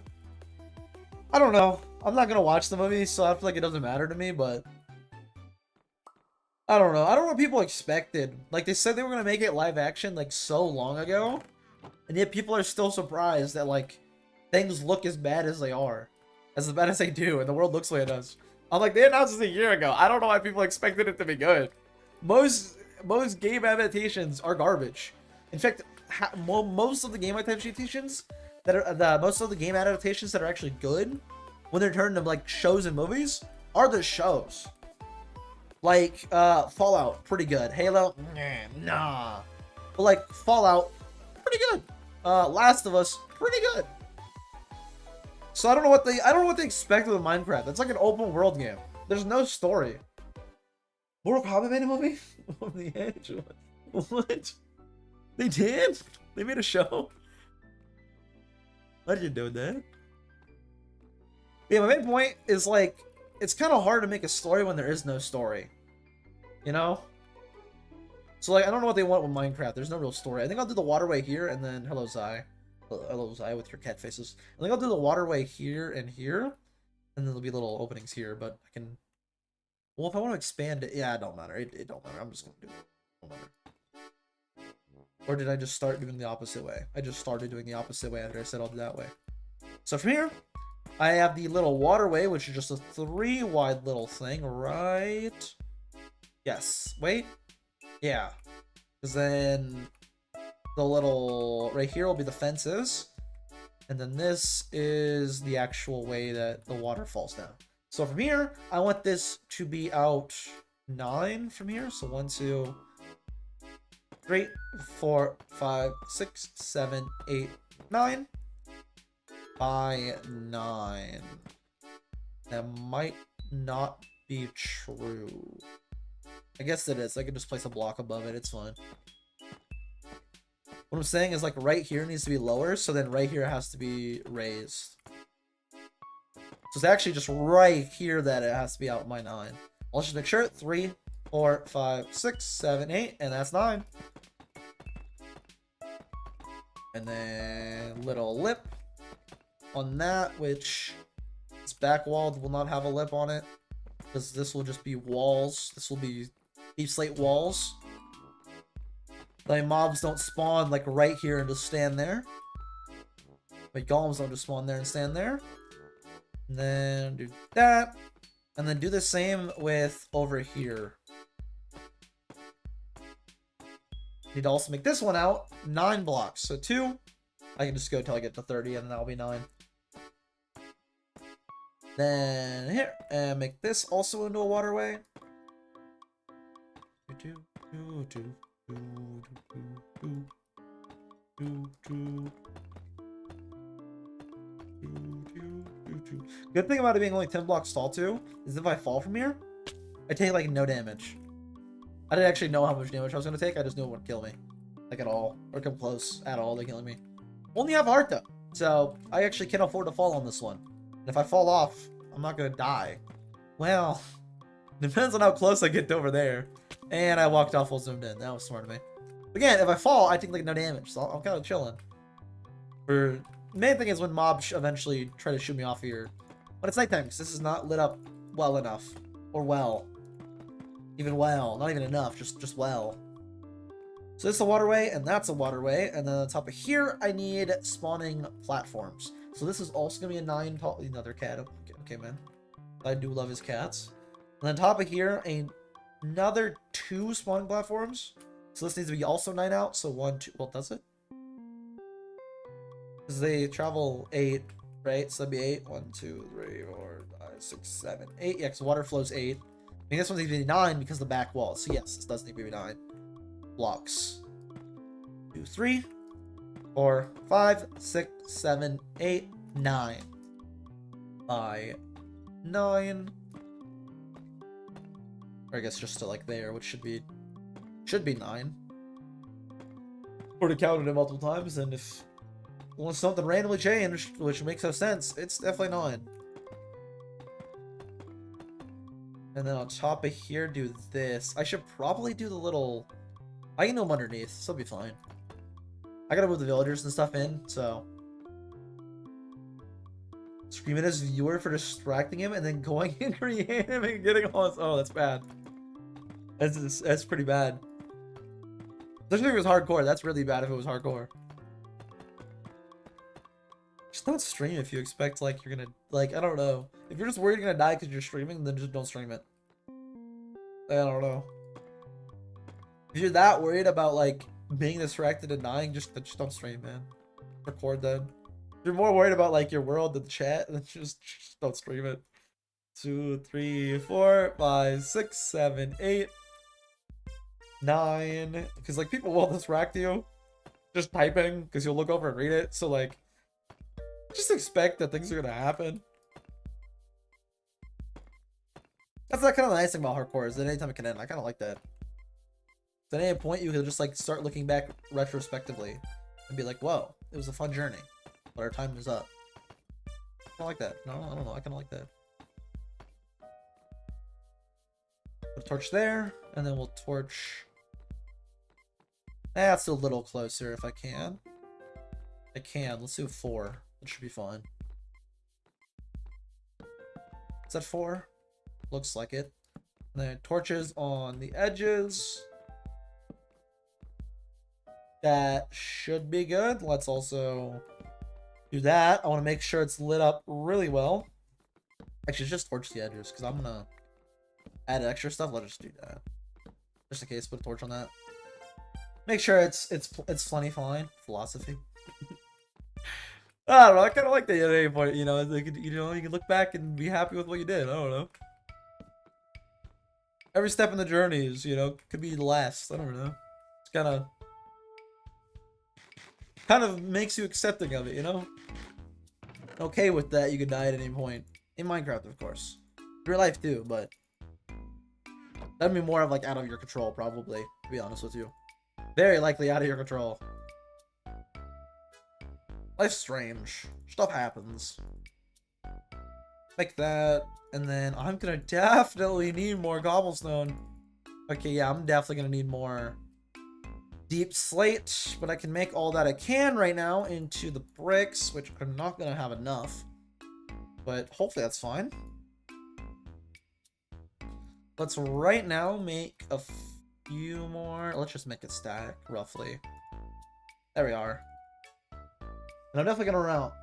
I don't know. I'm not gonna watch the movie, so I feel like it doesn't matter to me, but I don't know. I don't know what people expected. Like, they said they were gonna make it live action like so long ago, and yet people are still surprised that like things look as bad as they are. As bad as they do, and the world looks like it does. I'm like, they announced this a year ago. I don't know why people expected it to be good. Most game adaptations are garbage. In fact, most of the game adaptations that are actually good, when they're turned into like shows and movies, are the shows. Like Fallout, pretty good. Halo, nah. But like Fallout, pretty good. Last of Us, pretty good. So I don't know what they expect with Minecraft. It's like an open world game. There's no story. Mortal Kombat made a movie? On the edge. What? They did? They made a show? I didn't know that. Yeah, my main point is like, it's kind of hard to make a story when there is no story. You know? So like, I don't know what they want with Minecraft. There's no real story. I think I'll do the waterway here and then, hello Zai. Hello Zai with your cat faces. I think I'll do the waterway here and here. And then there'll be little openings here, but I can... Well, if I want to expand it, yeah, it don't matter. It don't matter. I'm just going to do it. It don't matter. Or did I just start doing the opposite way? I just started doing the opposite way after I said I'll do that way. So from here, I have the little waterway, which is just a 3 wide little thing, right? Yes. Wait. Yeah. Because then the little... Right here will be the fences. And then this is the actual way that the water falls down. So from here, I want this to be out 9 from here. So 1, 2, 3, 4, 5, 6, 7, 8, 9. By 9. That might not be true. I guess it is. I can just place a block above it. It's fine. What I'm saying is like right here needs to be lower, so then right here has to be raised. So it's actually just right here that it has to be out by 9. Let's just make sure. 3, 4, 5, 6, 7, 8, and that's 9. And then little lip on that, which is back walled, will not have a lip on it. Because this will just be walls. This will be deep slate walls. Like mobs don't spawn like right here and just stand there. Like golems don't just spawn there and stand there. And then do that. And then do the same with over here. Need to also make this one out 9 blocks. So 2. I can just go till I get to 30 and then that'll be 9. Then here, and make this also into a waterway. Good thing about it being only 10 blocks tall too is if I fall from here, I take like no damage. I didn't actually know how much damage I was gonna take. I just knew it wouldn't kill me, like at all, or come close at all to killing me. Only have heart though, so I actually can afford to fall on this one. And if I fall off, I'm not gonna die. Well, depends on how close I get to over there. And I walked off while zoomed in. That was smart of me. Again, if I fall, I take like no damage, so I'm kind of chilling. The main thing is when mobs eventually try to shoot me off here. But it's nighttime, because this is not lit up well enough. Or well. Even well. Not even enough, just well. So this is a waterway, and that's a waterway. And then on top of here, I need spawning platforms. So this is also going to be a 9 tall... Another cat. Okay, man. I do love his cats. And on top of here, another 2 spawning platforms. So this needs to be also 9 out. So 1, 2... Well, does it? Because they travel 8, right? So that'd be 8. 1, 2, 3, 4, 5, 6, 7, 8. Yeah, because water flows 8. I mean, this one needs to be 9 because of the back wall. So yes, this does need to be 9 blocks. 2, 3, 4, 5, 6, 7, 8, 9. By 9. Or I guess just to like there, which should be 9. Already counted it multiple times, and if unless something randomly changed, which makes no sense, it's definitely 9. And then on top of here, do this. I should probably do the little... I can do them underneath, so it'll be fine. I gotta move the villagers and stuff in, so... Scream at his viewer for distracting him and then going and creating him and getting all his... Oh, that's bad. That's pretty bad. Especially if it was hardcore. That's really bad if it was hardcore. Just don't stream if you expect, like, you're gonna... Like, I don't know. If you're just worried you're gonna die because you're streaming, then just don't stream it. I don't know. If you're that worried about, like, being distracted and dying, just don't stream, man. Record then. If you're more worried about, like, your world than the chat, then just don't stream it. 2, 3, 4, 5, 6, 7, 8, 9. Because, like, people will distract you just typing because you'll look over and read it. So, like, just expect that things are gonna happen. That's that kind of nice thing about hardcore is that anytime it can end. I kind of like that. So at any point, you could just like start looking back retrospectively and be like, "Whoa, it was a fun journey, but our time is up." I like that. No, I don't know. I kind of like that. Put a torch there, and then we'll torch. That's a little closer if I can. I can. Let's do 4. That should be fine. Is that 4? Looks like it. And then torches on the edges. That should be good. Let's also do that. I want to make sure it's lit up really well. Actually, just torch the edges because I'm gonna add extra stuff. Let's just do that. Just in case, put a torch on that. Make sure it's plenty fine. Philosophy. I don't know. I kind of like that at any point. You know, like, you can look back and be happy with what you did. I don't know. Every step in the journey is, could be the last. I don't know. It's kind of makes you accepting of it, Okay with that, you could die at any point. In Minecraft, of course. Real life too, but that'd be more of like out of your control, probably, to be honest with you. Very likely out of your control. Life's strange. Stuff happens. Like that, and then I'm gonna definitely need more cobblestone. Okay, yeah, I'm definitely gonna need more deep slate, but I can make all that I can right now into the bricks, which I'm not gonna have enough, but hopefully that's fine. Let's right now make a few more. Let's just make it stack roughly. There we are. And I'm definitely gonna run out.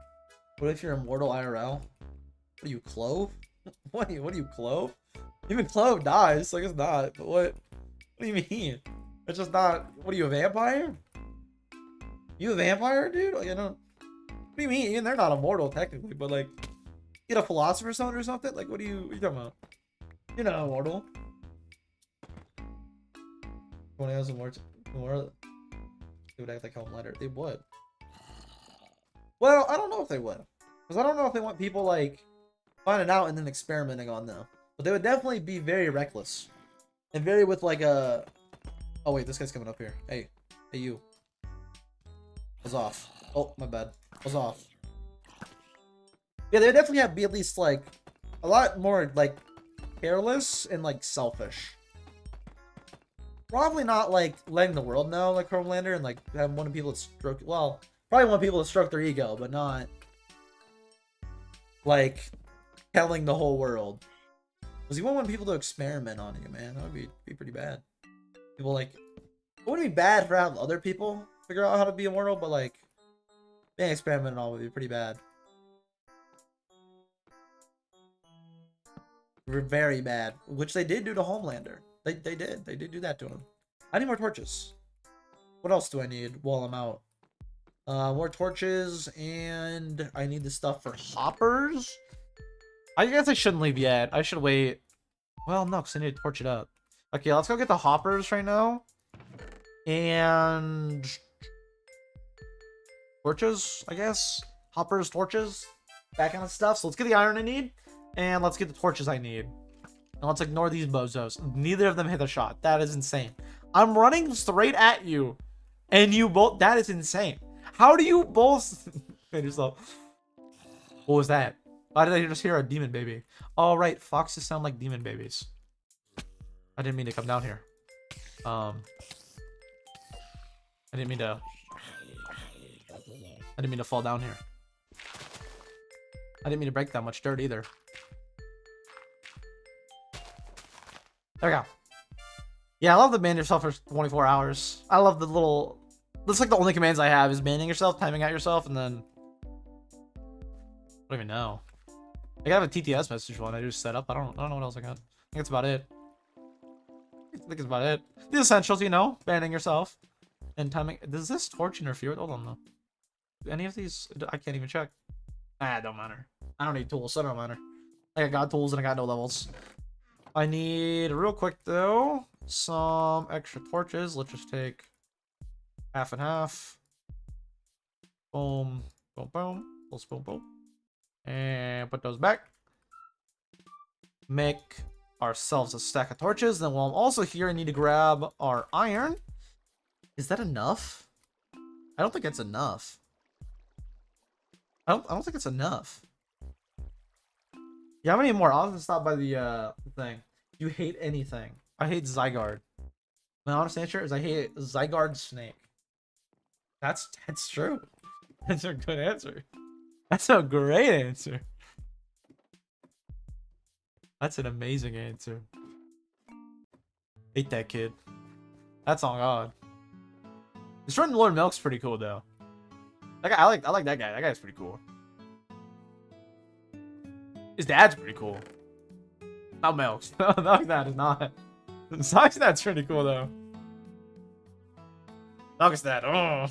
What if you're immortal IRL? What are you, Clove? What are you, Clove? Even Clove dies, like it's not. But what do you mean? It's just not. What are you, a vampire? You a vampire, dude? Like, I don't. What do you mean? Even they're not immortal technically, but like, get a philosopher's stone or something. Like, what are you talking about? You're not immortal. When I have some more, they would act like Homelander. They would. Well, I don't know if they would, because I don't know if they want people like finding out and then experimenting on them. But they would definitely be very reckless and very with like a. Oh wait, this guy's coming up here. Hey, you. I was off. Oh, my bad. I was off. Yeah, they would definitely have be at least like a lot more like careless and like selfish. Probably not like letting the world know like Homelander and like having one of people to stroke. Well, probably want people to stroke their ego, but not like telling the whole world. Because you won't want people to experiment on you, man. That would be pretty bad. People like, it wouldn't be bad for have other people figure out how to be immortal, but like being experimented on would be pretty bad. Very bad, which they did do to Homelander. They did do that to him. I need more torches. What else do I need while I'm out? More torches, and I need the stuff for hoppers. I guess I shouldn't leave yet. I should wait. Well, no, because I need to torch it up. Okay, let's go get the hoppers right now. And torches, I guess. Hoppers, torches, that kind of stuff. So let's get the iron I need, and let's get the torches I need. And let's ignore these bozos. Neither of them hit a shot. That is insane. I'm running straight at you, and you both. That is insane. How do you both hit yourself? What was that? Why did I just hear a demon baby? All right, foxes sound like demon babies. I didn't mean to come down here. I didn't mean to fall down here. I didn't mean to break that much dirt either. There we go. Yeah, I love the ban yourself for 24 hours. I love the little. That's like the only commands I have is banning yourself, timing out yourself, and then I don't even know. I got a TTS message one I just set up. I don't know what else I got. I think that's about it. I think it's about it. The essentials, banning yourself and timing. Does this torch interfere with? Hold on though. Do any of these? I can't even check. Nah, it don't matter. I don't need tools, so it don't matter. I got tools and I got no levels. I need real quick though some extra torches. Let's just take half and half. Boom, boom, boom. Boom, boom. And put those back. Make ourselves a stack of torches. Then while I'm also here, I need to grab our iron. Is that enough? I don't think it's enough. I don't think it's enough. Yeah, how many more? I'll have to stop by the thing. You hate anything. I hate Zygarde. My honest answer is I hate Zygarde snake. That's true. That's a good answer. That's a great answer. That's an amazing answer. Hate that kid. That's on God. Destroying Lord Milk's pretty cool though. That guy, I like that guy. That guy's pretty cool. His dad's pretty cool. Not Milk's. No, that is not. Sock's dad's pretty cool though. Sock's dad. Oh.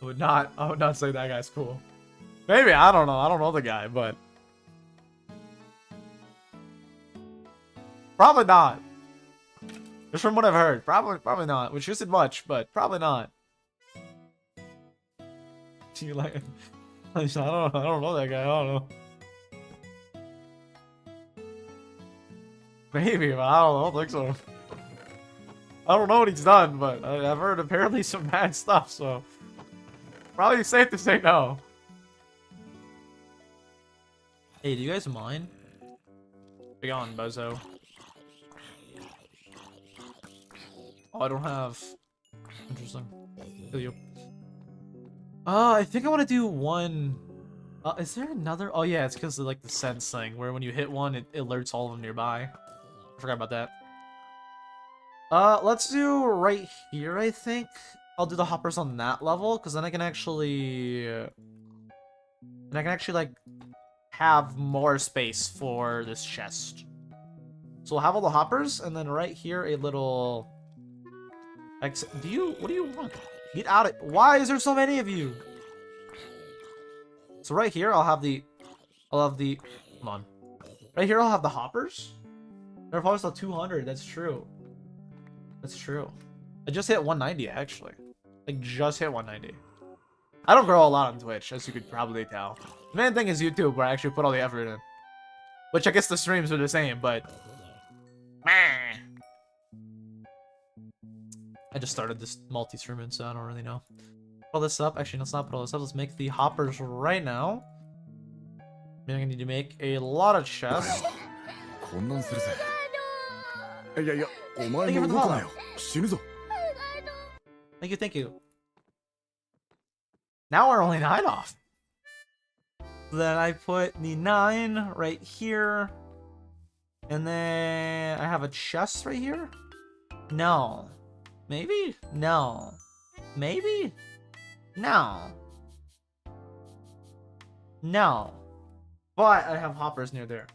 I would not say that guy's cool. Maybe, I don't know. I don't know the guy, but probably not. Just from what I've heard, probably not. Which isn't much, but probably not. You like? I don't know that guy. I don't know. Maybe, but I don't think so. I don't know what he's done, but I've heard apparently some bad stuff, so probably safe to say no. Hey, do you guys mind? Be on, bozo. Oh, I don't have. Interesting. Kill you. I think I want to do one. Is there another? Oh yeah, it's because of like the sense thing, where when you hit one, it alerts all of them nearby. I forgot about that. Let's do right here. I think I'll do the hoppers on that level, because then I can actually, like have more space for this chest. So we'll have all the hoppers, and then right here a little. What do you want? Get out of. Why is there so many of you? So right here I'll have the. Come on. Right here I'll have the hoppers. They're probably still 200. That's true. That's true. I just hit 190 actually. Like just hit 190. I don't grow a lot on Twitch, as you could probably tell. The main thing is YouTube, where I actually put all the effort in. Which I guess the streams are the same, but. I just started this multi-streaming, so I don't really know. Put all this up. Actually, let's not put all this up. Let's make the hoppers right now. I'm gonna need to make a lot of chests. Thank you for the follow. Thank you. Now we're only 9 off. Then I put the 9 right here. And then I have a chest right here? No. Maybe? No. Maybe? No. No. But I have hoppers near there.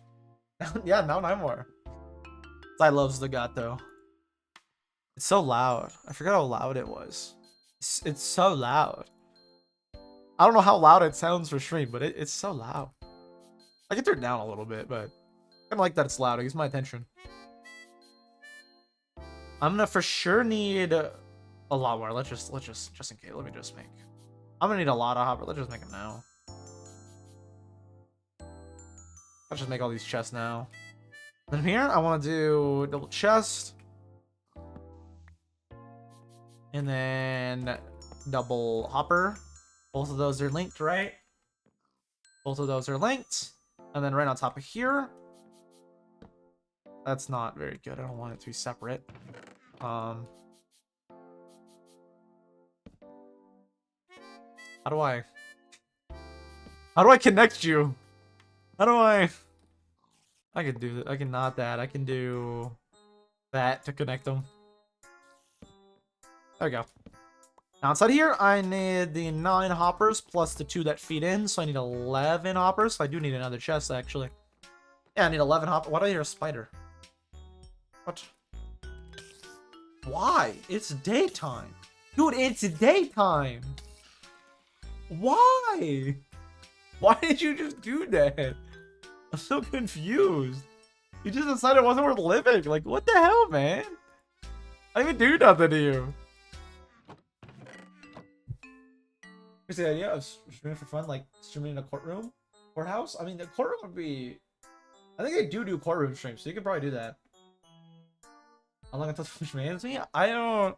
Yeah, now 9 more. I love Zagato. It's so loud. I forgot how loud it was. It's so loud. I don't know how loud it sounds for stream, but it's so loud. I can turn it down a little bit, but I kind of like that it's loud. It gets my attention. I'm gonna for sure need a lot more. Let's just in case. Let me just make. I'm gonna need a lot of hopper. Let's just make them now. Let's just make all these chests now. Then here, I want to do double chest. And then double hopper. Both of those are linked, right? Both of those are linked. And then right on top of here. That's not very good. I don't want it to be separate. How do I connect you? How do I can do that. I can not that. I can do that to connect them. There we go. Now inside here, I need the 9 hoppers plus the 2 that feed in. So I need 11 hoppers. So I do need another chest, actually. Yeah, I need 11 hoppers. Why do I hear a spider? What? Why? It's daytime. Dude, it's daytime. Why? Why did you just do that? I'm so confused. You just decided it wasn't worth living. Like, what the hell, man? I didn't even do nothing to you. Here's the idea of streaming for fun, like streaming in a courthouse. I mean, the courtroom would be. I think they do courtroom streams, so you could probably do that. How long until Twitch bans me? I don't.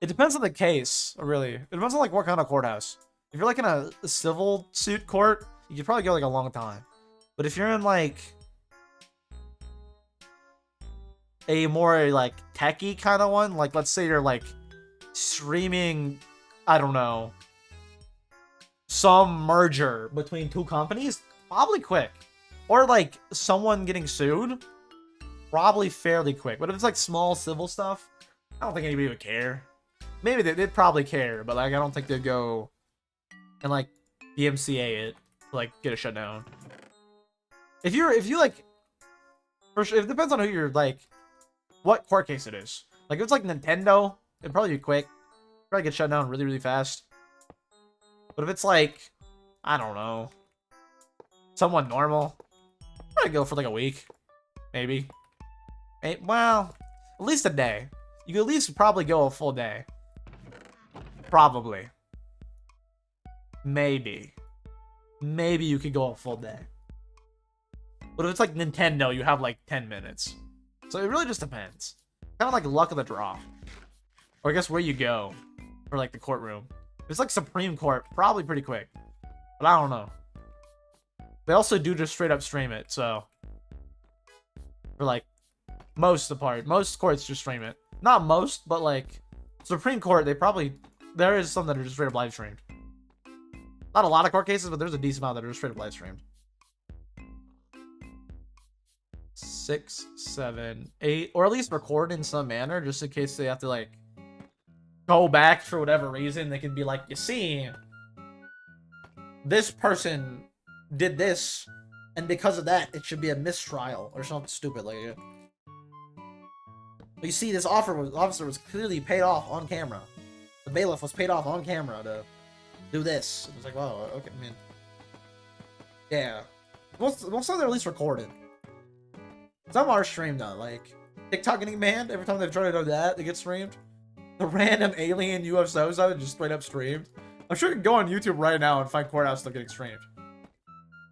It depends on the case, really. It depends on like what kind of courthouse. If you're like in a civil suit court, you could probably go like a long time. But if you're in like a more like techie kind of one, like let's say you're like streaming, I don't know, some merger between two companies, probably quick. Or like someone getting sued, probably fairly quick. But if it's like small civil stuff, I don't think anybody would care. Maybe they'd probably care, but like I don't think they'd go and like DMCA it to like get it shut down. If you like, for sure, it depends on who you're like, what court case it is. Like if it's like Nintendo, it'd probably be quick. Probably get shut down really, really fast. But if it's like, I don't know, someone normal, probably go for like a week, maybe. Well, at least a day. You could at least probably go a full day. Probably. Maybe you could go a full day. But if it's like Nintendo, you have like 10 minutes. So it really just depends. Kind of like luck of the draw. Or I guess where you go for like the courtroom. If it's like Supreme Court, probably pretty quick. But I don't know. They also do just straight up stream it, so. For like most of the part. Most courts just stream it. Not most, but like Supreme Court, there is some that are just straight up live streamed. Not a lot of court cases, but there's a decent amount that are just straight up live streamed. 6, 7, 8, or at least record in some manner, just in case they have to like go back for whatever reason. They can be like, you see, this person did this, and because of that, it should be a mistrial or something stupid like it. But you see, this officer was clearly paid off on camera. The bailiff was paid off on camera to do this. It was like, wow, okay, I mean, yeah. Most of them are at least recorded. Some are streamed though, like TikTok getting banned. Every time they've tried to do that, they get streamed. The random alien UFOs are just straight up streamed. I'm sure you can go on YouTube right now and find courthouse stuff getting streamed.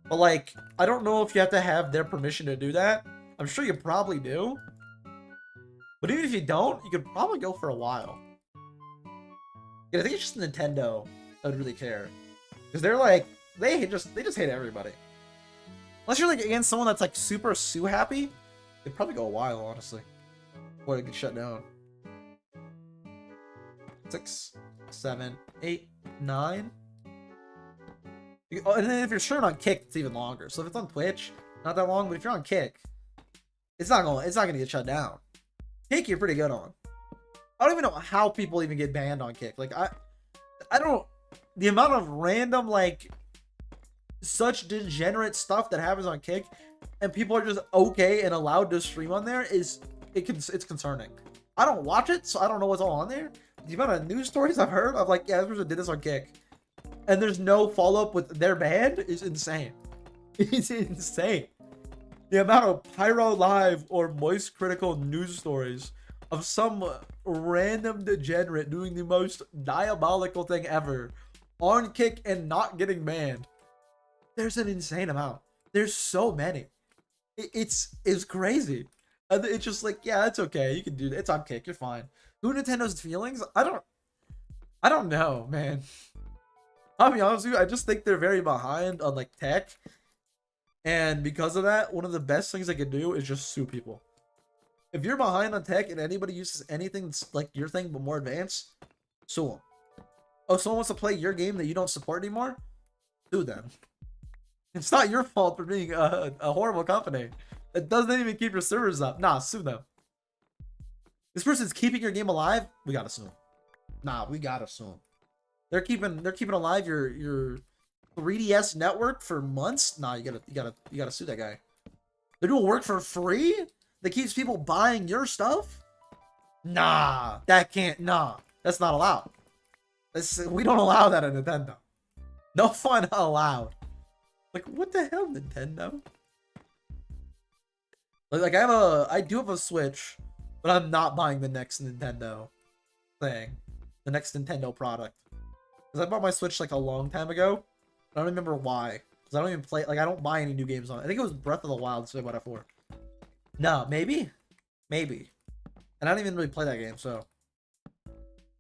But like, I don't know if you have to have their permission to do that. I'm sure you probably do. But even if you don't, you could probably go for a while. Yeah, I think it's just Nintendo that would really care. Because they're like, they just hate everybody. Unless you're like against someone that's like super sue happy, it'd probably go a while, honestly, before it gets shut down. 6, 7, 8, 9. And then if you're streaming on Kick, it's even longer. So if it's on Twitch, not that long. But if you're on Kick, it's not gonna get shut down. Kick, you're pretty good on. I don't even know how people even get banned on Kick. Like I don't. The amount of random like such degenerate stuff that happens on Kick, and people are just okay and allowed to stream on there it's concerning. I don't watch it, so I don't know what's all on there. The amount of news stories I've heard of like, yeah, this person did this on Kick, and there's no follow-up with their band is insane. It's insane. The amount of Pyro Live or Moist Critical news stories of some random degenerate doing the most diabolical thing ever on Kick and not getting banned. There's an insane amount. There's so many. It's crazy. And it's just like, yeah, it's okay. You can do that. It's on Kick. You're fine. Who Nintendo's feelings? I don't know, man. I'll be honest with you. I just think they're very behind on like tech. And because of that, one of the best things they can do is just sue people. If you're behind on tech and anybody uses anything that's like your thing but more advanced, sue them. Oh, someone wants to play your game that you don't support anymore? Sue them. It's not your fault for being a horrible company. It doesn't even keep your servers up. Nah, sue them. This person's keeping your game alive. We gotta sue them. Nah, we gotta sue them. They're keeping alive your 3DS network for months. Nah, you gotta sue that guy. They're doing work for free that keeps people buying your stuff. Nah, nah, that's not allowed. We don't allow that at Nintendo. No fun allowed. Like, what the hell, Nintendo? Like I do have a Switch, but I'm not buying the next Nintendo thing. The next Nintendo product. Because I bought my Switch like a long time ago. I don't remember why. Because I don't even play, like I don't buy any new games on it. I think it was Breath of the Wild, that's what I bought it for. No, maybe? Maybe. And I don't even really play that game, so.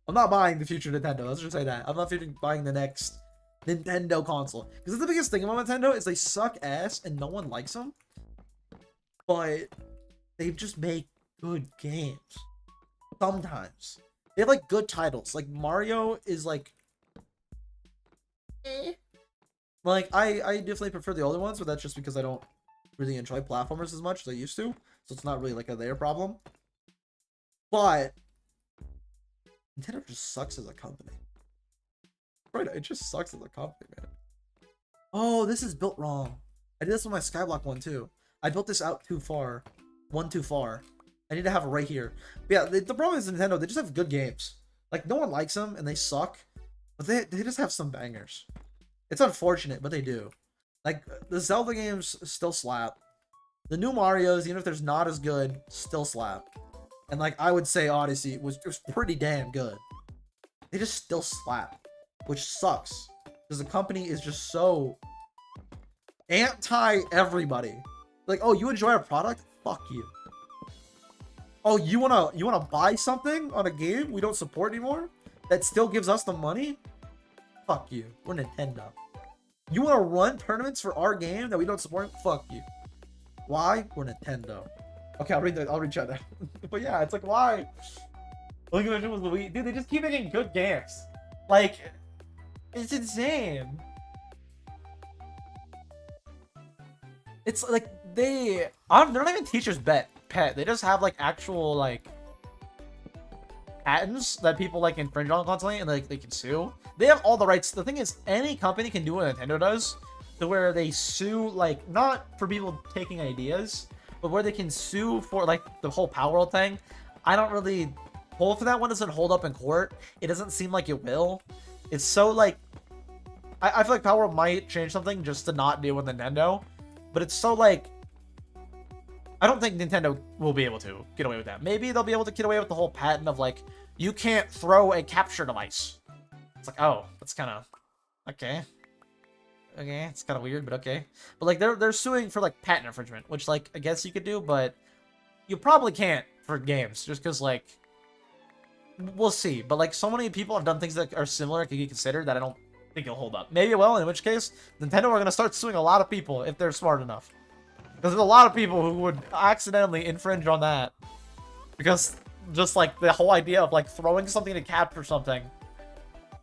I'm not buying the future Nintendo, let's just say that. I'm not buying the next Nintendo console. Because that's the biggest thing about Nintendo is they suck ass and no one likes them. But they just make good games. Sometimes. They have like good titles. Like Mario is like eh. Like I definitely prefer the older ones, but that's just because I don't really enjoy platformers as much as I used to. So it's not really like a their problem. But Nintendo just sucks as a company. Right, it just sucks as a company, man. Oh, this is built wrong. I did this with my Skyblock one too. I built this out too far. One too far. I need to have it right here. But yeah, the problem is Nintendo, they just have good games. Like, no one likes them, and they suck. But they just have some bangers. It's unfortunate, but they do. Like, the Zelda games still slap. The new Marios, even if there's not as good, still slap. And, like, I would say Odyssey was pretty damn good. They just still slap. Which sucks. Because the company is just so anti-everybody. Like, oh, you enjoy our product? Fuck you. Oh, you wanna buy something on a game we don't support anymore? That still gives us the money? Fuck you. We're Nintendo. You wanna run tournaments for our game that we don't support? Fuck you. Why? We're Nintendo. Okay, I'll read chat that. But yeah, it's like, why? Look at the with Luigi. Dude, they just keep making good games. Like, it's insane. It's like they're not even teachers' pet. They just have like actual like patents that people like infringe on constantly, and like they can sue. They have all the rights. The thing is, any company can do what Nintendo does, to where they sue, like, not for people taking ideas, but where they can sue for like the whole Power World thing. I don't really pull for that one. Doesn't hold up in court. It doesn't seem like it will. It's so like I feel like Power World might change something just to not deal with Nintendo, but it's so like I don't think Nintendo will be able to get away with that. Maybe they'll be able to get away with the whole patent of like you can't throw a capture device. It's like, oh, that's kind of okay. Okay, it's kind of weird, but okay. But like they're suing for like patent infringement, which like I guess you could do, but you probably can't for games just because like we'll see. But like so many people have done things that are similar could be considered that I don't think it'll hold up. Maybe it will, in which case Nintendo are gonna start suing a lot of people if they're smart enough. Because there's a lot of people who would accidentally infringe on that. Because just like the whole idea of like throwing something to capture something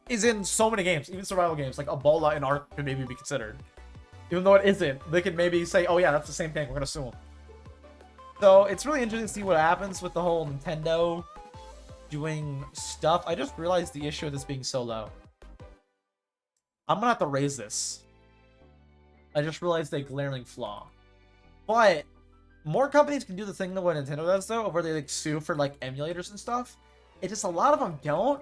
is in so many games, even survival games, like Ebola and Ark could maybe be considered. Even though it isn't, they could maybe say, oh yeah, that's the same thing, we're gonna sue them. So it's really interesting to see what happens with the whole Nintendo doing stuff. I just realized the issue of this being so low. I'm gonna have to raise this. I just realized a glaring flaw. But more companies can do the thing that what Nintendo does though, where they like sue for like emulators and stuff. It's just a lot of them don't,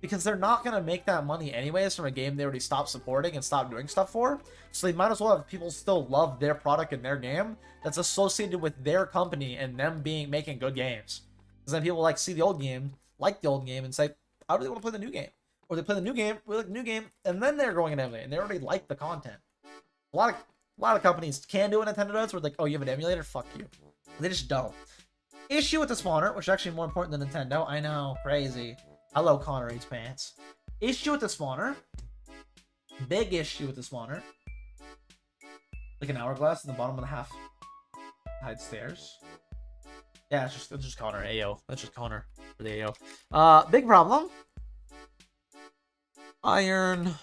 because they're not gonna make that money anyways from a game they already stopped supporting and stopped doing stuff for. So they might as well have people still love their product and their game that's associated with their company and them making good games. Because then people like see the old game, like the old game, and say, I really want to play the new game. Or they play the new game, we like the new game, and then they're going and emulate, and they already like the content. A lot of companies can do what Nintendo does, where like, oh, you have an emulator? Fuck you. They just don't. Issue with the spawner, which is actually more important than Nintendo. I know, crazy. Hello, Connor Eats Pants. Issue with the spawner. Big issue with the spawner. Like an hourglass in the bottom of the half height stairs. Yeah, it's just Connor. Ayo. That's just Connor for the AO. Big problem. Iron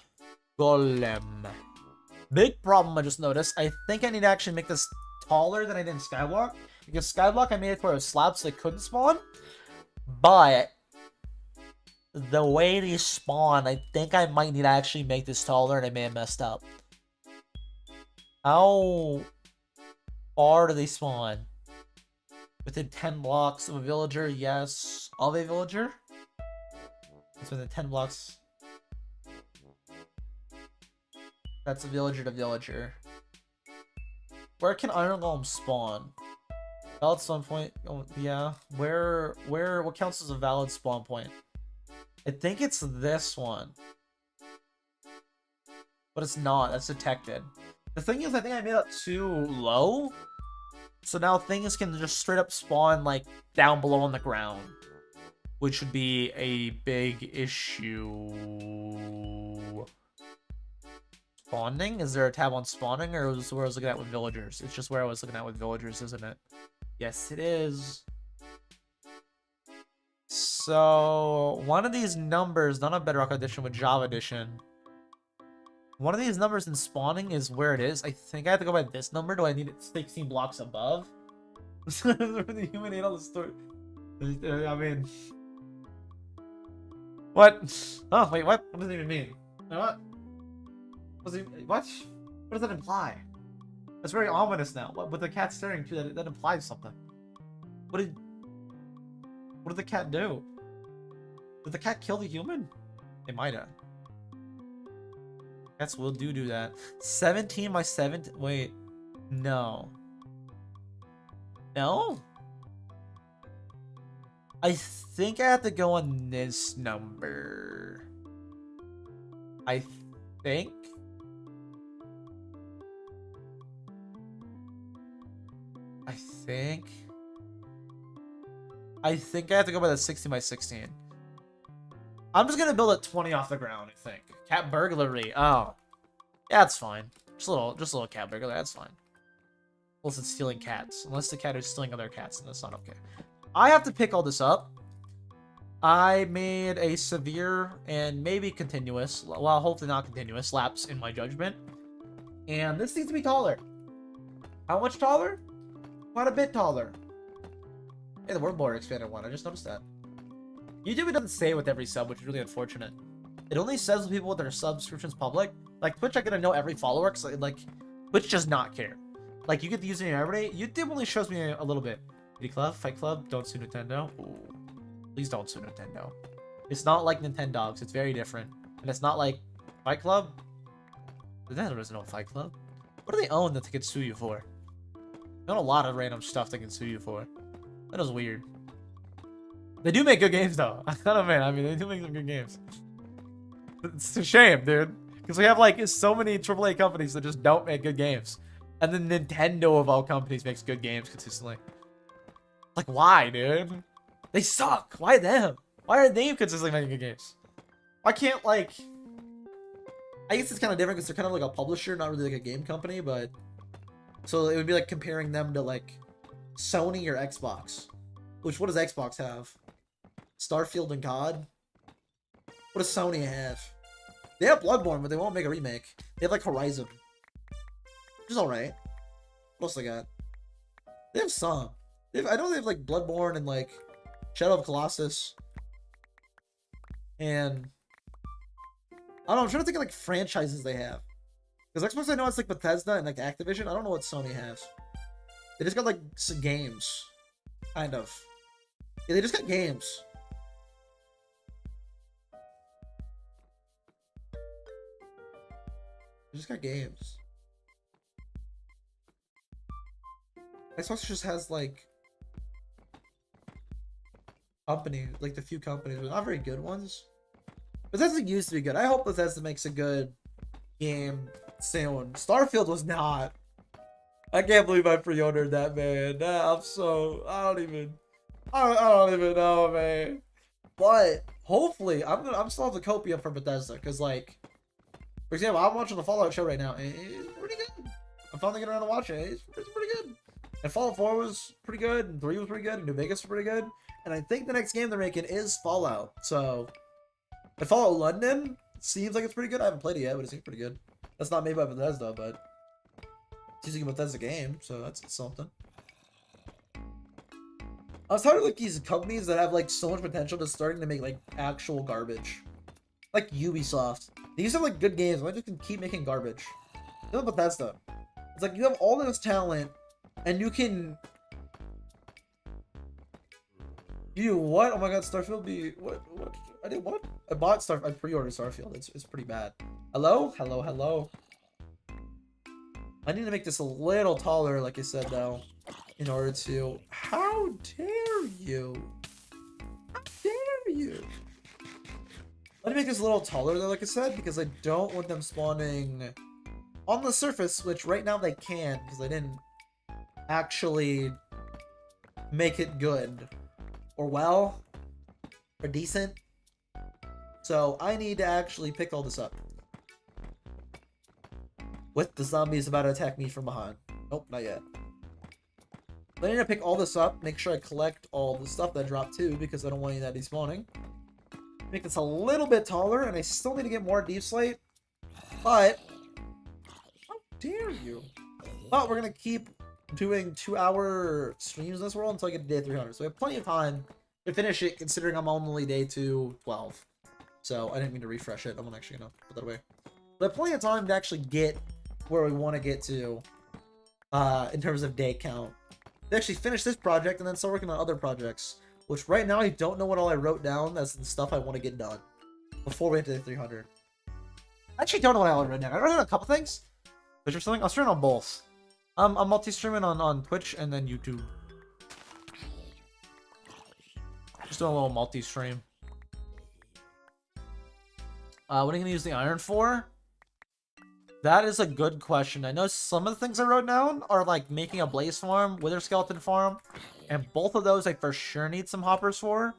Golem. Big problem I just noticed. I think I need to actually make this taller than I did in Skyblock. Because Skyblock I made it where it was slabs so they couldn't spawn. But the way they spawn, I think I might need to actually make this taller and I may have messed up. How far do they spawn? Within 10 blocks of a villager? Yes. Of a villager? It's within 10 blocks. That's a villager to villager. Where can Iron Golem spawn? Valid spawn point. Oh, yeah. What counts as a valid spawn point? I think it's this one. But it's not. That's detected. The thing is, I think I made it too low. So now things can just straight up spawn, like, down below on the ground. Which would be a big issue. Spawning? Is there a tab on spawning, or is where I was looking at with villagers? It's just where I was looking at with villagers, isn't it? Yes, it is. So, one of these numbers, not on Bedrock Edition, with Java Edition. One of these numbers in spawning is where it is. I think I have to go by this number. Do I need it 16 blocks above? The human ate all the story. I mean... What? Oh, wait, what? What does it even mean? What? What? What does that imply? That's very ominous now. What, with the cat staring too, that implies something. What did the cat do? Did the cat kill the human? It might have. Cats will do that. 17 by 17. Wait. No. No? I think I have to go on this number. I think. I think I have to go by the 16 by 16. I'm just gonna build it 20 off the ground, I think. Cat burglary. Oh. Yeah, that's fine. Just a little cat burglary, that's fine. Unless it's stealing cats. Unless the cat is stealing other cats, then that's not okay. I have to pick all this up. I made a severe and maybe continuous, well, hopefully not continuous, lapse in my judgment. And this needs to be taller. How much taller? Quite a bit taller. Hey, the word border expanded one. I just noticed that. YouTube doesn't say with every sub, which is really unfortunate. It only says with people with their subscriptions public. Like Twitch, I gotta know every follower, cause like Twitch does not care. Like you get the username every day. YouTube only shows me a little bit. Club, Fight Club, don't sue Nintendo. Ooh. Please don't sue Nintendo. It's not like Nintendogs. It's very different, and it's not like Fight Club. Nintendo doesn't own Fight Club. What do they own that they can sue you for? They own a lot of random stuff they can sue you for. That is weird. They do make good games though. I don't know, man. I mean, they do make some good games. It's a shame, dude. Because we have like so many AAA companies that just don't make good games. And then Nintendo of all companies makes good games consistently. Like, why, dude? They suck. Why them? Why are they consistently making good games? Why can't, like... I guess it's kind of different because they're kind of like a publisher, not really like a game company, but... So it would be like comparing them to like Sony or Xbox. Which, what does Xbox have? Starfield and COD? What does Sony have? They have Bloodborne, but they won't make a remake. They have like Horizon. Which is alright. What else they got? They have some. I know they have like Bloodborne and like Shadow of Colossus. And I don't know, I'm trying to think of like franchises they have. Because Xbox, I know it's like Bethesda and like Activision. I don't know what Sony has. They just got like some games. Kind of. Yeah, they just got games. They just got games. Xbox just has like companies, like the few companies, but not very good ones. Bethesda used to be good. I hope Bethesda makes a good game soon. Starfield was not. I can't believe I pre-ordered that, man. I'm so I don't even know, man. But hopefully, I'm still have the copy up for Bethesda, because like, for example, I'm watching the Fallout show right now. And it's pretty good. I'm finally getting around to watching it. It's pretty good. And Fallout 4 was pretty good, and 3 was pretty good, and New Vegas was pretty good. And I think the next game they're making is Fallout. So, and Fallout London seems like it's pretty good. I haven't played it yet, but it seems pretty good. That's not made by Bethesda, but it's using a Bethesda game, so that's something. I was tired of like these companies that have like so much potential just starting to make like actual garbage. Like Ubisoft. They used to have like good games, but they just keep making garbage. Look at Bethesda. It's like you have all this talent, and you can... You what? Oh my god, Starfield be... What? I did what? I bought I pre-ordered Starfield. It's pretty bad. Hello? Hello? I need to make this a little taller, like I said, though. In order to... How dare you? How dare you? Let me make this a little taller though, like I said, because I don't want them spawning on the surface, which right now they can, because I didn't actually make it good. Or well. Or decent. So I need to actually pick all this up. With the zombies about to attack me from behind. Nope, not yet. I need to pick all this up, make sure I collect all the stuff that dropped too, because I don't want any of that despawning. Make this a little bit taller, and I still need to get more deep slate. But, how dare you? But we're going to keep doing 2-hour streams in this world until I get to day 300. So we have plenty of time to finish it, considering I'm only day 212. So I didn't mean to refresh it. I'm actually going to put that away. But plenty of time to actually get where we want to get to in terms of day count. To actually finish this project and then start working on other projects. Which right now I don't know what all I wrote down as the stuff I want to get done before we hit to 300. I actually don't know what all I wrote down. I wrote down a couple things. Twitch or something? I'll stream on both. I'm multi-streaming on Twitch and then YouTube. Just doing a little multi-stream. What are you going to use the iron for? That is a good question. I know some of the things I wrote down are like making a blaze farm, wither skeleton farm, and both of those I for sure need some hoppers for.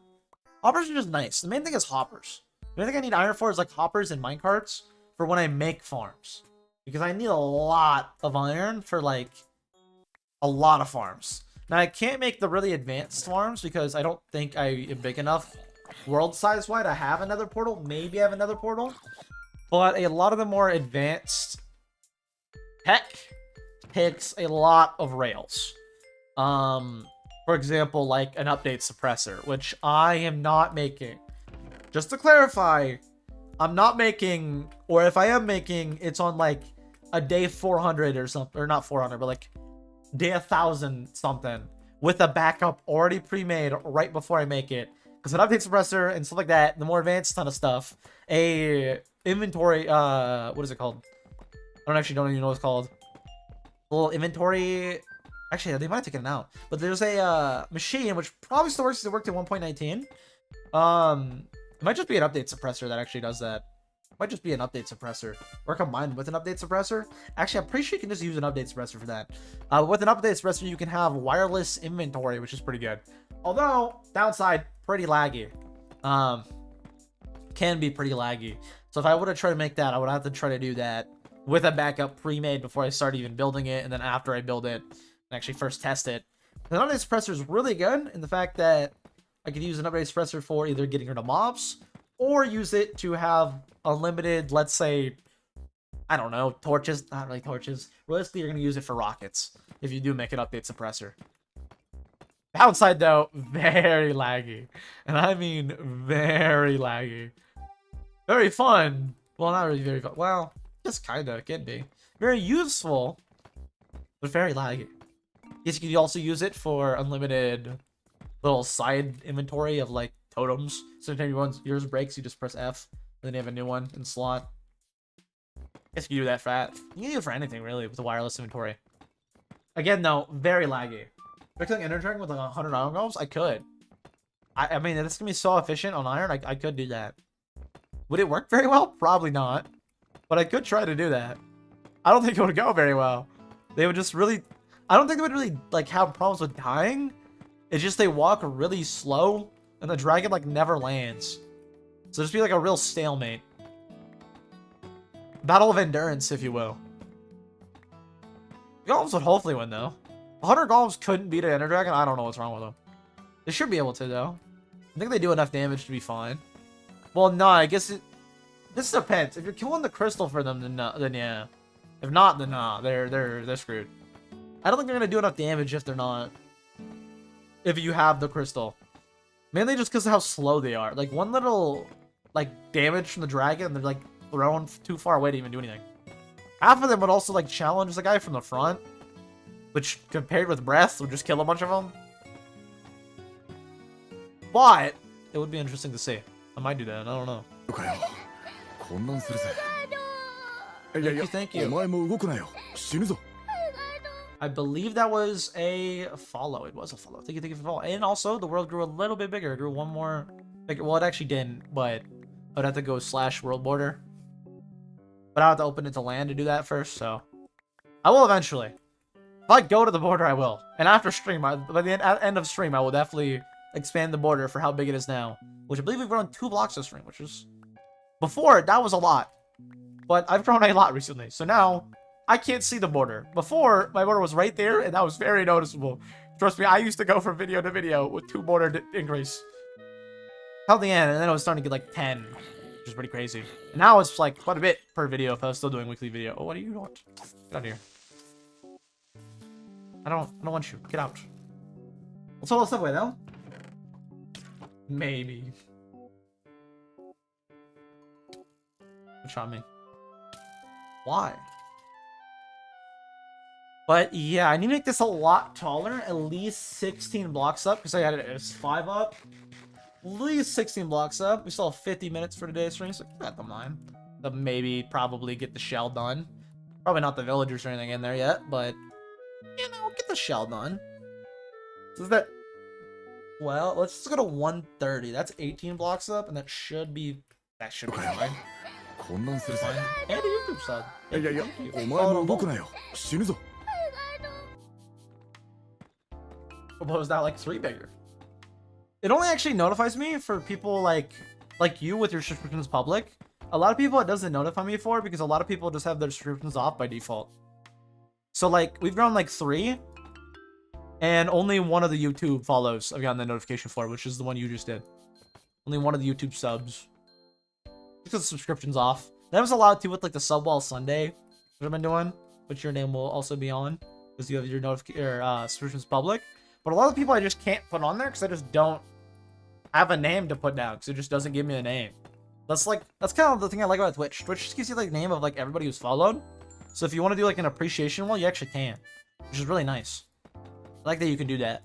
Hoppers are just nice. The main thing is hoppers. The main thing I need iron for is like hoppers and minecarts for when I make farms. Because I need a lot of iron for like a lot of farms. Now I can't make the really advanced farms because I don't think I am big enough world size wide. I have another portal. Maybe I have another portal. But a lot of the more advanced tech takes a lot of rails. For example, like an update suppressor, which I am not making. Just to clarify, I'm not making, or if I am making, it's on like a day 400 or something, or not 400, but like day 1000 something with a backup already pre-made right before I make it. Because an update suppressor and stuff like that, the more advanced ton of stuff, a inventory, what is it called? I don't even know what it's called. A little inventory. Actually, they might have taken it out. But there's a machine which probably still works. It worked at 1.19. It might just be an update suppressor that actually does that. It might just be an update suppressor or combined with an update suppressor. Actually, I'm pretty sure you can just use an update suppressor for that. With an update suppressor, you can have wireless inventory, which is pretty good. Although downside, pretty laggy. Can be pretty laggy. So if I would have tried to make that, I would have to try to do that with a backup pre-made before I start even building it, and then after I build it and actually first test it. The update suppressor is really good in the fact that I could use an update suppressor for either getting rid of mobs or use it to have unlimited, let's say, I don't know, torches. Not really torches. Realistically, you're going to use it for rockets if you do make an update suppressor. Downside though, very laggy. And I mean very laggy. Very fun. Well, not really very fun. Well, just kinda, it can be. Very useful, but very laggy. Yes, you could also use it for unlimited little side inventory of like totems. So anytime yours breaks, you just press F, and then you have a new one in slot. Guess you can do that for that. You can do it for anything really with the wireless inventory. Again though, very laggy. Fixing Ender Dragon with like 100 iron golems? I could. I mean, it's gonna be so efficient on iron, I could do that. Would it work very well? Probably not. But I could try to do that. I don't think it would go very well. They would just really... I don't think they would really like have problems with dying. It's just they walk really slow, and the dragon like never lands. So just be like a real stalemate. Battle of endurance, if you will. Golems would hopefully win though. 100 golems couldn't beat an Ender Dragon. I don't know what's wrong with them. They should be able to though. I think they do enough damage to be fine. Well, no, I guess it... This depends. If you're killing the crystal for them, then, no, then yeah. If not, then nah. They're screwed. I don't think they're gonna do enough damage if they're not. If you have the crystal. Mainly just because of how slow they are. Like, one little, like, damage from the dragon, they're, like, thrown too far away to even do anything. Half of them would also, like, challenge the guy from the front. Which, compared with breath, would just kill a bunch of them. But, it would be interesting to see. I might do that, I don't know. Thank you. I believe that was a follow. It was a follow. Thank you for the follow. And also, the world grew a little bit bigger. It grew one more... Well, it actually didn't, but I would have to go / world border. But I have to open it to land to do that first, so I will eventually. If I go to the border, I will. And after stream, by the end of stream, I will definitely expand the border for how big it is now. Which I believe we've grown 2 blocks this stream, which is... Before, that was a lot. But I've grown a lot recently. So now, I can't see the border. Before, my border was right there, and that was very noticeable. Trust me, I used to go from video to video with 2 border increase. Till the end, and then it was starting to get like 10. Which is pretty crazy. And now it's like quite a bit per video if I was still doing weekly video. Oh, what do you want? Get out of here. I don't want you. Get out. Let's hold a subway though. Maybe. Shot me. Why? But yeah, I need to make this a lot taller. At least 16 blocks up. Because I had it 5 up. At least 16 blocks up. We still have 50 minutes for today's stream. So I don't mind. But maybe probably get the shell done. Probably not the villagers or anything in there yet. But you know, get the shell done. So is that... Well, let's just go to 130. That's 18 blocks up. And that should be fine. Fine. And a YouTube sub. Proposed out like 3 bigger. It only actually notifies me for people like you with your subscriptions public. A lot of people it doesn't notify me for because a lot of people just have their subscriptions off by default. So like we've grown like 3 and only one of the YouTube follows I've gotten the notification for, which is the one you just did. Only one of the YouTube subs. Because the subscription's off. That was allowed to with like the Subwall Sunday, which I've been doing, which your name will also be on because you have your subscriptions public. But a lot of people I just can't put on there because I just don't have a name to put down because it just doesn't give me a name. That's kind of the thing I like about Twitch. Twitch just gives you like name of like everybody who's followed. So if you want to do like an appreciation wall, you actually can, which is really nice. I like that you can do that.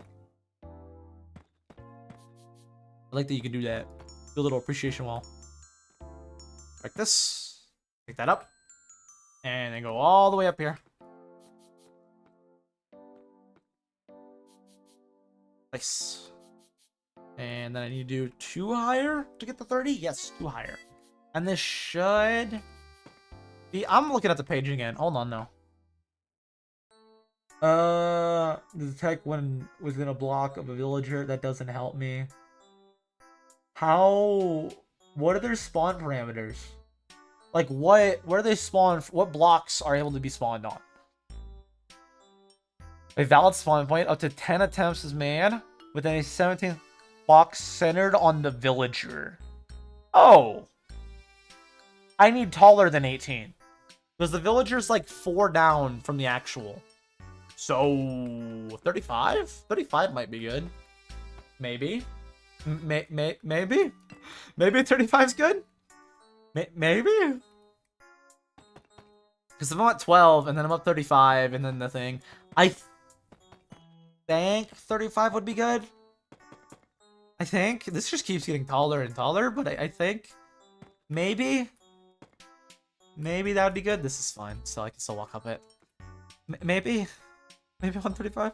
I like that you can do that. Do a little appreciation wall. Like this. Pick that up. And then go all the way up here. Nice. And then I need to do 2 higher to get the 30? Yes, 2 higher. And this should be... I'm looking at the page again. Hold on, though. Detect when within a block of a villager. That doesn't help me. How... What are their spawn parameters? Like, where do they spawn? What blocks are able to be spawned on? A valid spawn point up to 10 attempts is made within a 17th block centered on the villager. Oh. I need taller than 18. Because the villager's like 4 down from the actual. So, 35? 35 might be good. Maybe. Maybe? Maybe 35's good? Maybe? Because if I'm at 12, and then I'm up 35, and then the thing... I think 35 would be good. I think. This just keeps getting taller and taller, but I think... Maybe? Maybe that would be good. This is fine, so I can still walk up it. Maybe? Maybe 135?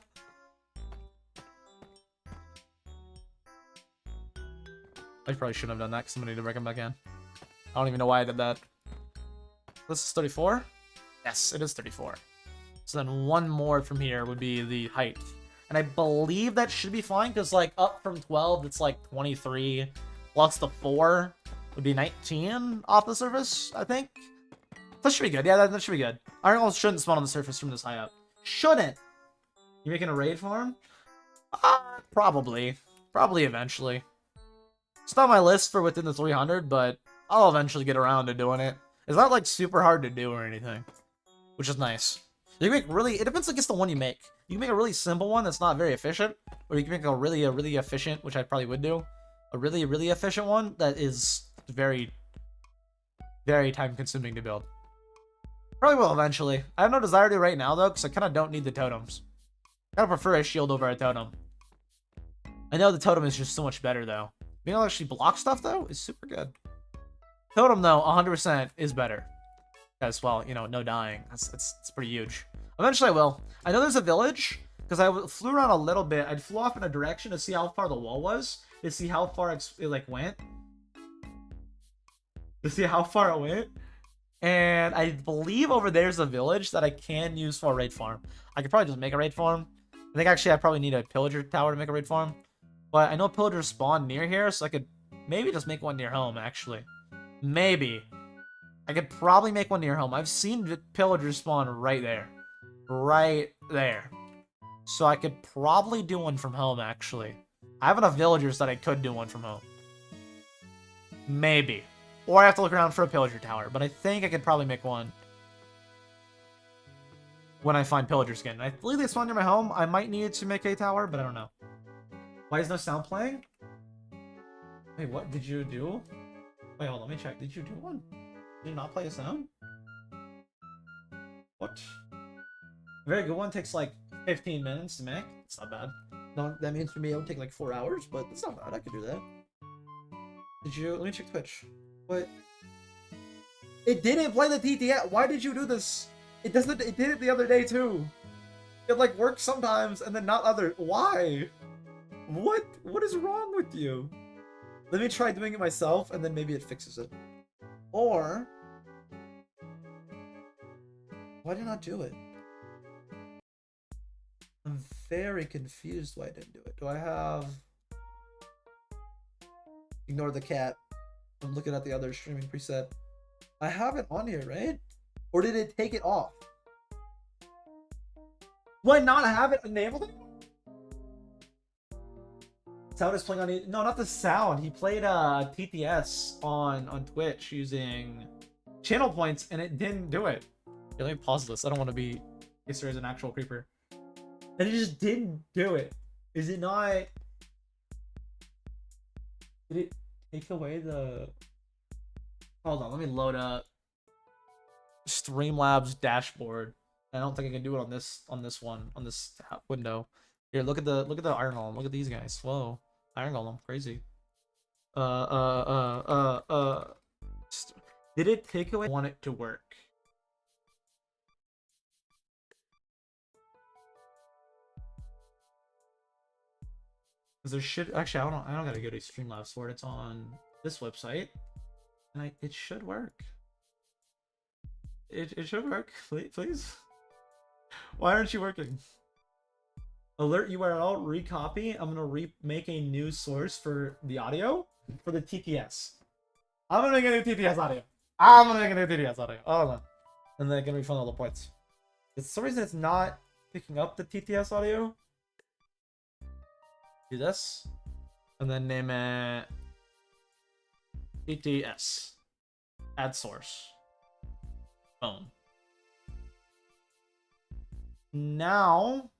I probably shouldn't have done that because somebody need to break him back in. I don't even know why I did that. This is 34? Yes, it is 34. So then 1 more from here would be the height. And I believe that should be fine because like up from 12, it's like 23. Plus the 4 would be 19 off the surface, I think. That should be good. Yeah, that should be good. Iron Golem shouldn't spawn on the surface from this high up. Shouldn't! You making a raid for him? Probably. Probably eventually. It's not on my list for within the 300, but I'll eventually get around to doing it. It's not like super hard to do or anything, which is nice. You can make really, it depends against the one you make. You can make a really simple one that's not very efficient, or you can make a really efficient, which I probably would do. A really efficient one that is very time consuming to build. Probably will eventually. I have no desire to right now though, because I kind of don't need the totems. I kind of prefer a shield over a totem. I know the totem is just so much better though. Being able to actually block stuff, though, is super good. Totem, though, 100% is better. Because, well, you know, no dying. It's pretty huge. Eventually I will. I know there's a village, because I flew around a little bit. I flew off in a direction to see how far the wall was, to see how far it, like, went. to see how far it went. And I believe over there's a village that I can use for a raid farm. I could probably just make a raid farm. I think actually I probably need a pillager tower to make a raid farm. But I know pillagers spawn near here, so I could maybe just make one near home, actually. Maybe. I could probably make one near home. I've seen pillagers spawn right there. Right there. So I could probably do one from home, actually. I have enough villagers that I could do one from home. Maybe. Or I have to look around for a pillager tower. But I think I could probably make one when I find pillager skin. I believe they spawn near my home. I might need to make a tower, but I don't know. Why is no sound playing? Wait, what did you do? Wait, hold on, let me check. Did you do one? Did you not play a sound? What? A very good one takes like 15 minutes to make. It's not bad. No, that means for me it would take like 4 hours, but it's not bad. I could do that. Did you? Let me check Twitch. What? It didn't play the TTS. Why did you do this? It doesn't. It did it the other day too. It like works sometimes and then not other. Why? What is wrong with you? Let me try doing it myself and then maybe it fixes it. Or why did I not do it? I'm very confused why I didn't do it. Do I have... Ignore the cat. I'm looking at the other streaming preset. I have it on here, right? Or did it take it off? Why not have it enabled? Sound is playing on... No, not the sound. He played TTS on Twitch using channel points and it didn't do it. Yeah, let me pause this. I don't want to be... Yes, there is an actual creeper. And it just didn't do it. Is it not... Did it take away the... Hold on, let me load up Streamlabs dashboard. I don't think I can do it on this window. Here, look at the Iron Golem. Look at these guys. Whoa, Iron Golem, crazy. Did it take away? I want it to work. Cause there should actually I don't gotta go to Streamlabs for it. It's on this website, and it should work. It should work. Please. Why aren't you working? Alert URL recopy. I'm gonna make a new source for the audio for the TTS. I'm gonna make a new TTS audio. Hold on. And then I can refund all the points. For some reason it's not picking up the TTS audio. Do this. And then name it TTS. Add source. Boom. Now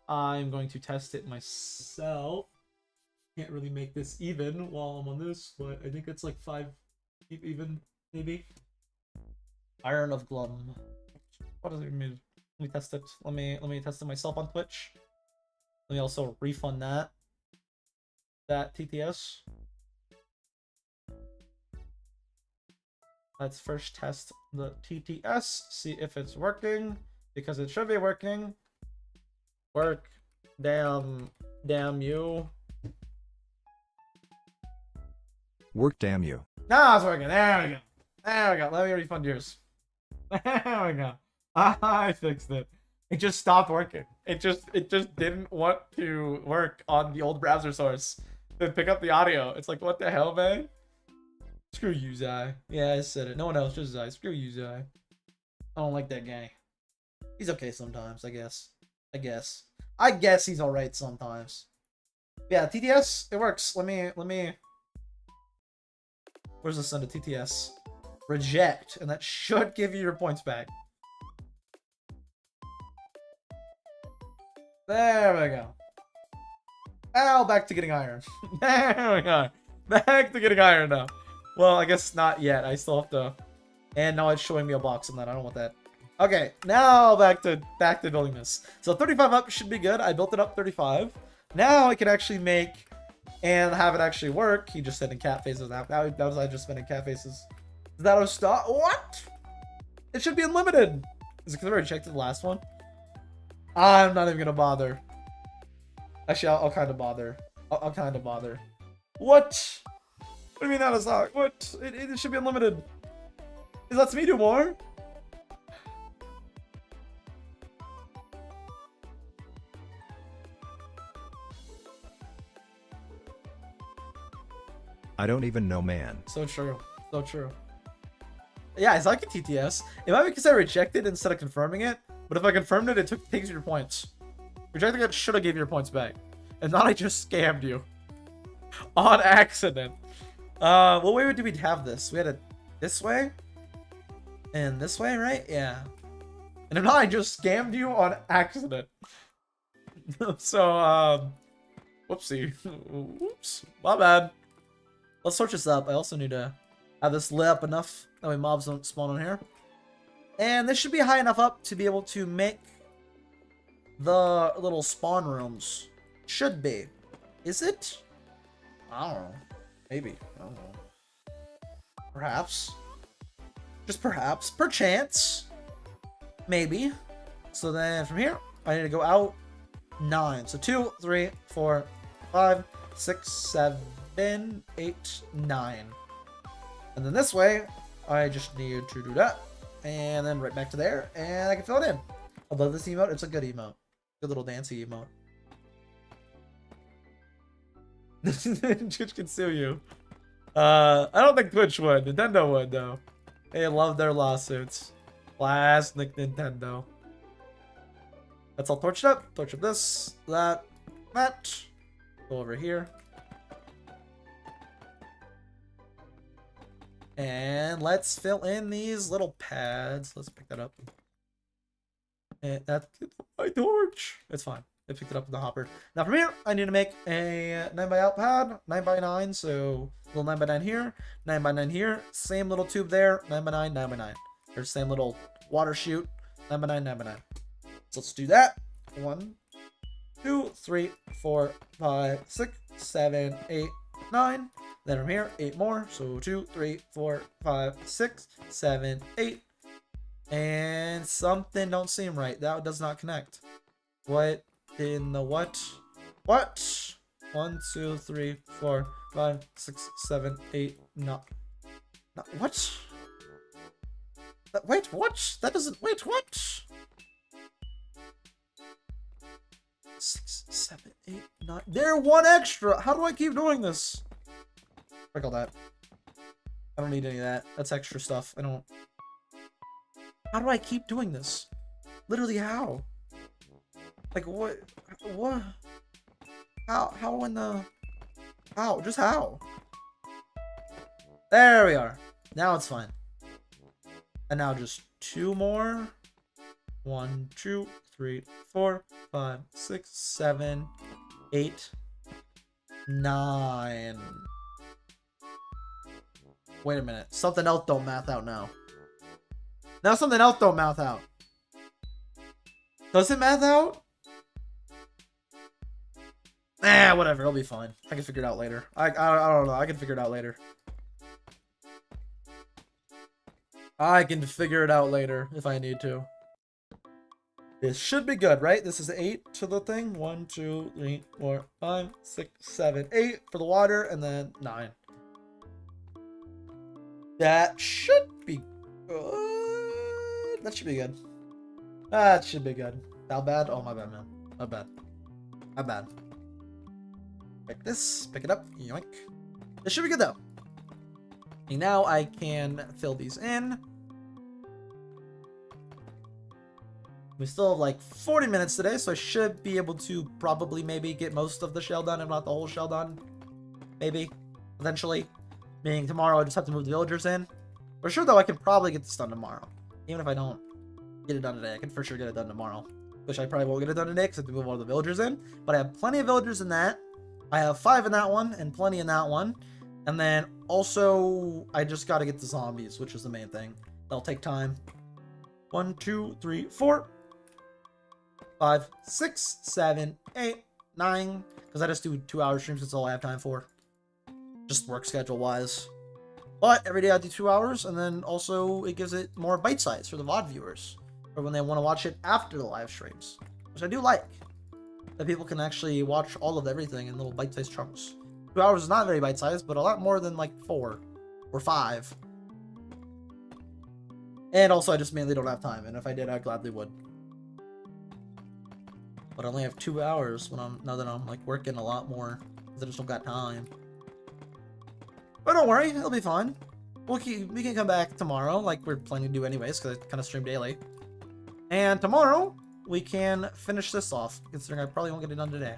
I'm going to test it myself. Can't really make this even while I'm on this, but I think it's like 5 even, maybe. Iron of Glum. What does it mean? Let me test it. Let me test it myself on Twitch. Let me also refund that TTS. Let's first test the TTS, see if it's working, because it should be working. Work. Damn you. Work, damn you. No, it's working. There we go. There we go. Let me refund yours. There we go. I fixed it. It just stopped working. It just didn't want to work on the old browser source. Then pick up the audio. It's like, what the hell, man? Screw you, Zai. Yeah, I said it. No one else, just Zai. Screw you, Zai. I don't like that guy. He's okay sometimes, I guess. I guess he's alright sometimes. Yeah, TTS, it works. Let me... Where's the send to TTS? Reject, and that should give you your points back. There we go. Now back to getting iron. There we go. Back to getting iron now. Well, I guess not yet. I still have to. And now it's showing me a box on that. I don't want that. Okay, now back to building this. So 35 up should be good. I built it up 35. Now I can actually make and have it actually work. He just said in cat faces. That was I just spending cat faces. Is that a stop? What? It should be unlimited. Is it because I already checked the last one? I'm not even gonna bother. Actually, I'll kind of bother. I'll kind of bother. What? do you mean out of stock? What? It should be unlimited. It lets me do more. I don't even know, man. So true. So true. Yeah, it's like a TTS. It might be because I rejected instead of confirming it, but if I confirmed it, it takes your points. Rejecting it should have gave your points back. And not I just scammed you. On accident. What way do we have this? We had it this way? And this way, right? Yeah. And if not, I just scammed you on accident. So, whoopsie. Whoops. My bad. Let's switch this up. I also need to have this lit up enough that way mobs don't spawn on here. And this should be high enough up to be able to make the little spawn rooms. Should be. Is it? I don't know. Maybe. I don't know. Perhaps. Just perhaps. Perchance. Maybe. So then from here, I need to go out 9. So 2, 3, 4, 5, 6, 7, 8, 9. And then this way, I just need to do that. And then right back to there. And I can fill it in. I love this emote. It's a good emote. Good little dancey emote. Twitch can sue you. I don't think Twitch would. Nintendo would, though. They love their lawsuits. Plastic Nintendo. That's all torched up. Torch up this, that. Go over here. And let's fill in these little pads. Let's pick that up. And that's my torch. It's fine. I picked it up in the hopper. Now from here, I need to make a 9x pad, 9x9. So little 9x9 here, 9x9 here. Same little tube there, 9x9, 9x9. There's the same little water chute, 9x9, 9x9. So let's do that. 1, 2, 3, 4, 5, 6, 7, 8, 9. Then from here, 8 more. So 2, 3, 4, 5, 6, 7, 8. And something don't seem right. That does not connect. What in the what? What? 1, 2, 3, 4, 5, 6, 7, 8. No. What? Wait, what? That doesn't. Wait, what? 6, 7, 8, 9. They're 1 extra. How do I keep doing this? Break all that. I don't need any of that. That's extra stuff. I don't. How do I keep doing this? Literally, how? Like, what? What? How in the... How? Just how? There we are. Now it's fine. And now just 2 more. 1, 2, 3, 4, 5, 6, 7, 8, 9. Wait a minute. Something else don't math out now. Now something else don't math out. Does it math out? Whatever. It'll be fine. I can figure it out later. I don't know. I can figure it out later. I can figure it out later if I need to. This should be good, right? This is 8 to the thing. 1, 2, 3, 4, 5, 6, 7, 8 for the water, and then 9. That should be good. That should be good. That should be good. How bad? Oh, my bad, man. My bad. My bad. Pick this. Pick it up. Yoink. This should be good, though. And now I can fill these in. We still have like 40 minutes today, so I should be able to probably maybe get most of the shell done, if not the whole shell done. Maybe. Eventually. Meaning tomorrow I just have to move the villagers in. For sure, though, I can probably get this done tomorrow. Even if I don't get it done today, I can for sure get it done tomorrow. Which I probably won't get it done today because I have to move all the villagers in. But I have plenty of villagers in that. I have 5 in that one and plenty in that one. And then also, I just got to get the zombies, which is the main thing. That'll take time. 1, 2, 3, 4, 5, 6, 7, 8, 9. Because I just do 2-hour streams. That's all I have time for. Just work schedule wise. But every day I do 2 hours, and then also it gives it more bite size for the VOD viewers, or when they want to watch it after the live streams, which I do like. That people can actually watch all of everything in little bite sized chunks. 2 hours is not very bite-sized, but a lot more than like 4 or 5. And also, I just mainly don't have time, and if I did, I gladly would. But I only have 2 hours now that I'm like working a lot more, because I just don't got time. But don't worry, it'll be fun. We can come back tomorrow, like we're planning to do anyways, because I kind of stream daily. And tomorrow, we can finish this off, considering I probably won't get it done today.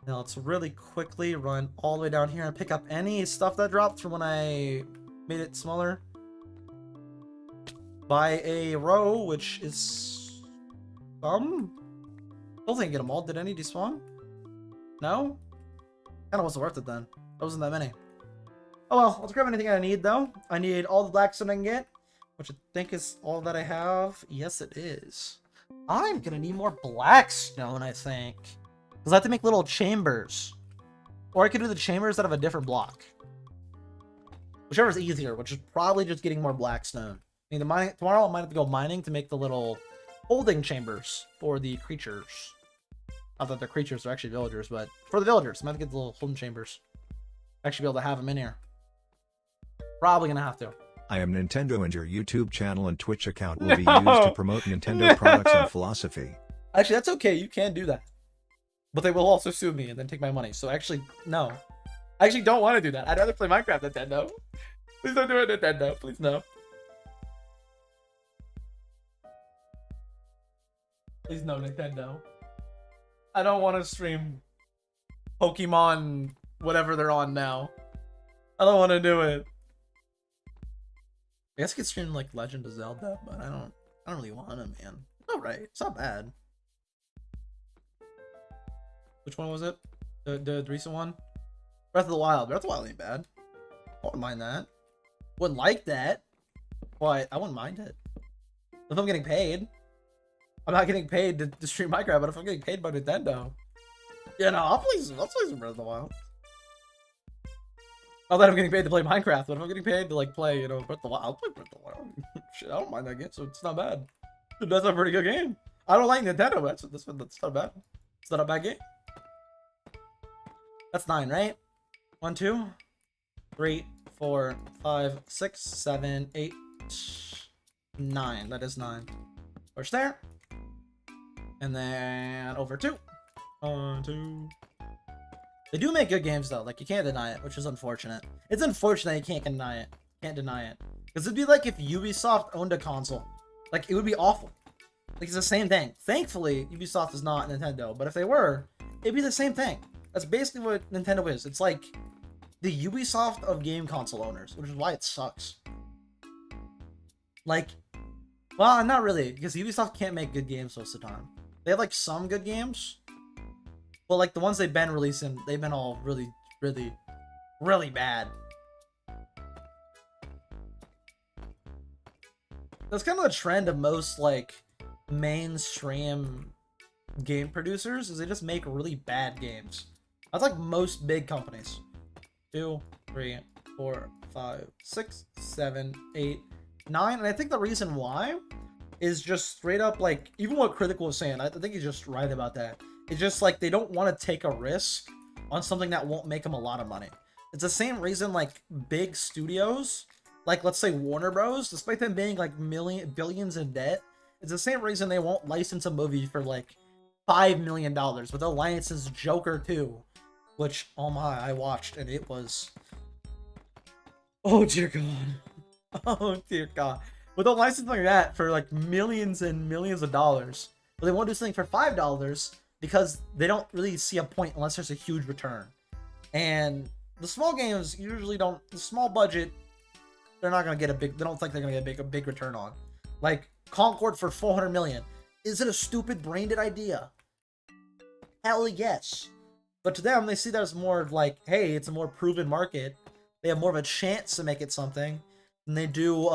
Now let's really quickly run all the way down here and pick up any stuff that dropped from when I made it smaller. By a row, which is some. Still didn't get them all. Did any despawn? No? Kinda wasn't worth it then. There wasn't that many. Oh well, let's grab anything I need though. I need all the blackstone I can get, which I think is all that I have. Yes, it is. I'm gonna need more blackstone, I think. Because I have to make little chambers. Or I could do the chambers out of a different block. Whichever's easier, which is probably just getting more blackstone. I mean, tomorrow I might have to go mining to make the little holding chambers for the creatures. Not that the creatures are actually villagers, but for the villagers, I might have to get the little holding chambers. Actually be able to have them in here. Probably gonna have to. I am Nintendo, and your YouTube channel and Twitch account will be used to promote Nintendo products and philosophy. Actually, that's okay. You can do that. But they will also sue me and then take my money. So actually, no. I actually don't want to do that. I'd rather play Minecraft, Nintendo. Please don't do it, Nintendo. Please no. Please no, Nintendo. I don't want to stream Pokemon, whatever they're on now. I don't want to do it. I guess I could stream like Legend of Zelda, but I don't really want to, man. It's alright. It's not bad. Which one was it? The recent one? Breath of the Wild. Breath of the Wild ain't bad. I wouldn't mind that. Wouldn't like that, but I wouldn't mind it. If I'm getting paid. I'm not getting paid to stream Minecraft, but if I'm getting paid by Nintendo, yeah, no, I'll play some Breath of the Wild. Not that I'm getting paid to play Minecraft, but if I'm getting paid to like play, you know, Breath of the Wild, I'll play Breath of the Wild. Shit, I don't mind that game, so it's not bad. That's a pretty good game. I don't like Nintendo, but that's not bad. It's not a bad game. That's 9, right? 1, 2, 3, 4, 5, 6, 7, 8, 9. That is 9. Push there. And then over 2. 1, 2. They do make good games though, like you can't deny it, which is unfortunate. It's unfortunate you can't deny it. Can't deny it. Because it'd be like if Ubisoft owned a console. Like it would be awful. Like it's the same thing. Thankfully, Ubisoft is not Nintendo, but if they were, it'd be the same thing. That's basically what Nintendo is. It's like the Ubisoft of game console owners, which is why it sucks. Like, well, not really, because Ubisoft can't make good games most of the time. They have like some good games, but like the ones they've been releasing, they've been all really, really, really bad. That's kind of the trend of most like mainstream game producers, is they just make really bad games. That's like most big companies. 2, 3, 4, 5, 6, 7, 8, 9. And I think the reason why is just straight up like, even what Critical was saying, I think he's just right about that. It's just like they don't want to take a risk on something that won't make them a lot of money. It's the same reason like big studios, like let's say Warner Bros, despite them being like billions in debt, it's the same reason they won't license a movie for like $5 million, but they'll license Joker 2, which, oh my, I watched, and it was, oh dear God, oh dear God. But they'll license like that for like millions and millions of dollars, but they won't do something for $5 because they don't really see a point unless there's a huge return. And the small games usually don't, the small budget, they're not gonna get a big, they don't think they're gonna get a big return on. Like Concord for 400 million. Is it a stupid brain dead idea? Hell yes. But to them, they see that as more of like, hey, it's a more proven market. They have more of a chance to make it something than they do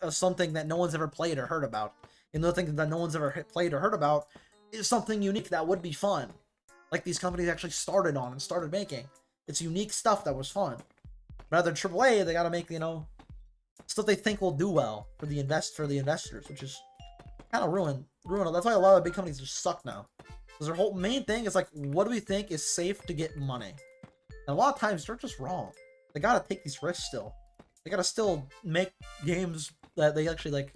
something that no one's ever played or heard about. And the thing that no one's ever played or heard about is something unique that would be fun. Like these companies actually started on and started making. It's unique stuff that was fun. Rather than AAA, they gotta make, you know, stuff they think will do well for the investors, which is kind of ruin. That's why a lot of big companies just suck now. Because their whole main thing is like, what do we think is safe to get money? And a lot of times they're just wrong. They gotta take these risks still. They gotta still make games that they actually like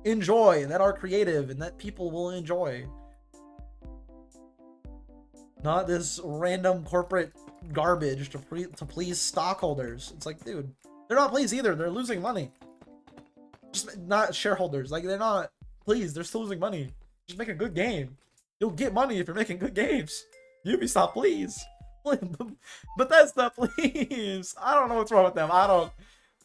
enjoy, that are creative, and that people will enjoy. Not this random corporate garbage to please stockholders. It's like, dude, they're not pleased either. They're losing money. Just not shareholders. Like, they're not pleased. They're still losing money. Just make a good game. You'll get money if you're making good games. Ubisoft, please. Bethesda, please. I don't know what's wrong with them.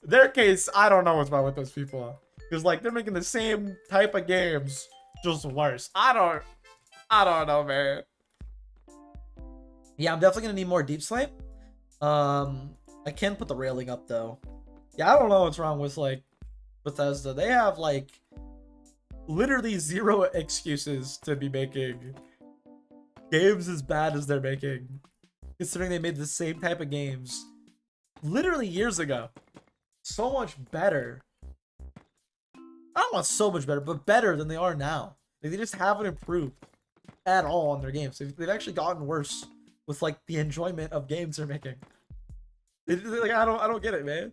Their case, I don't know what's wrong with those people. Because, like, they're making the same type of games, just worse. I don't know, man. Yeah, I'm definitely gonna need more Deep Slate. I can put the railing up though. Yeah, I don't know what's wrong with like Bethesda. They have like literally zero excuses to be making games as bad as they're making, considering they made the same type of games literally years ago. So much better. I don't want so much better, but better than they are now. Like, they just haven't improved at all on their games. They've actually gotten worse with like the enjoyment of games they're making. Like, I don't get it, man.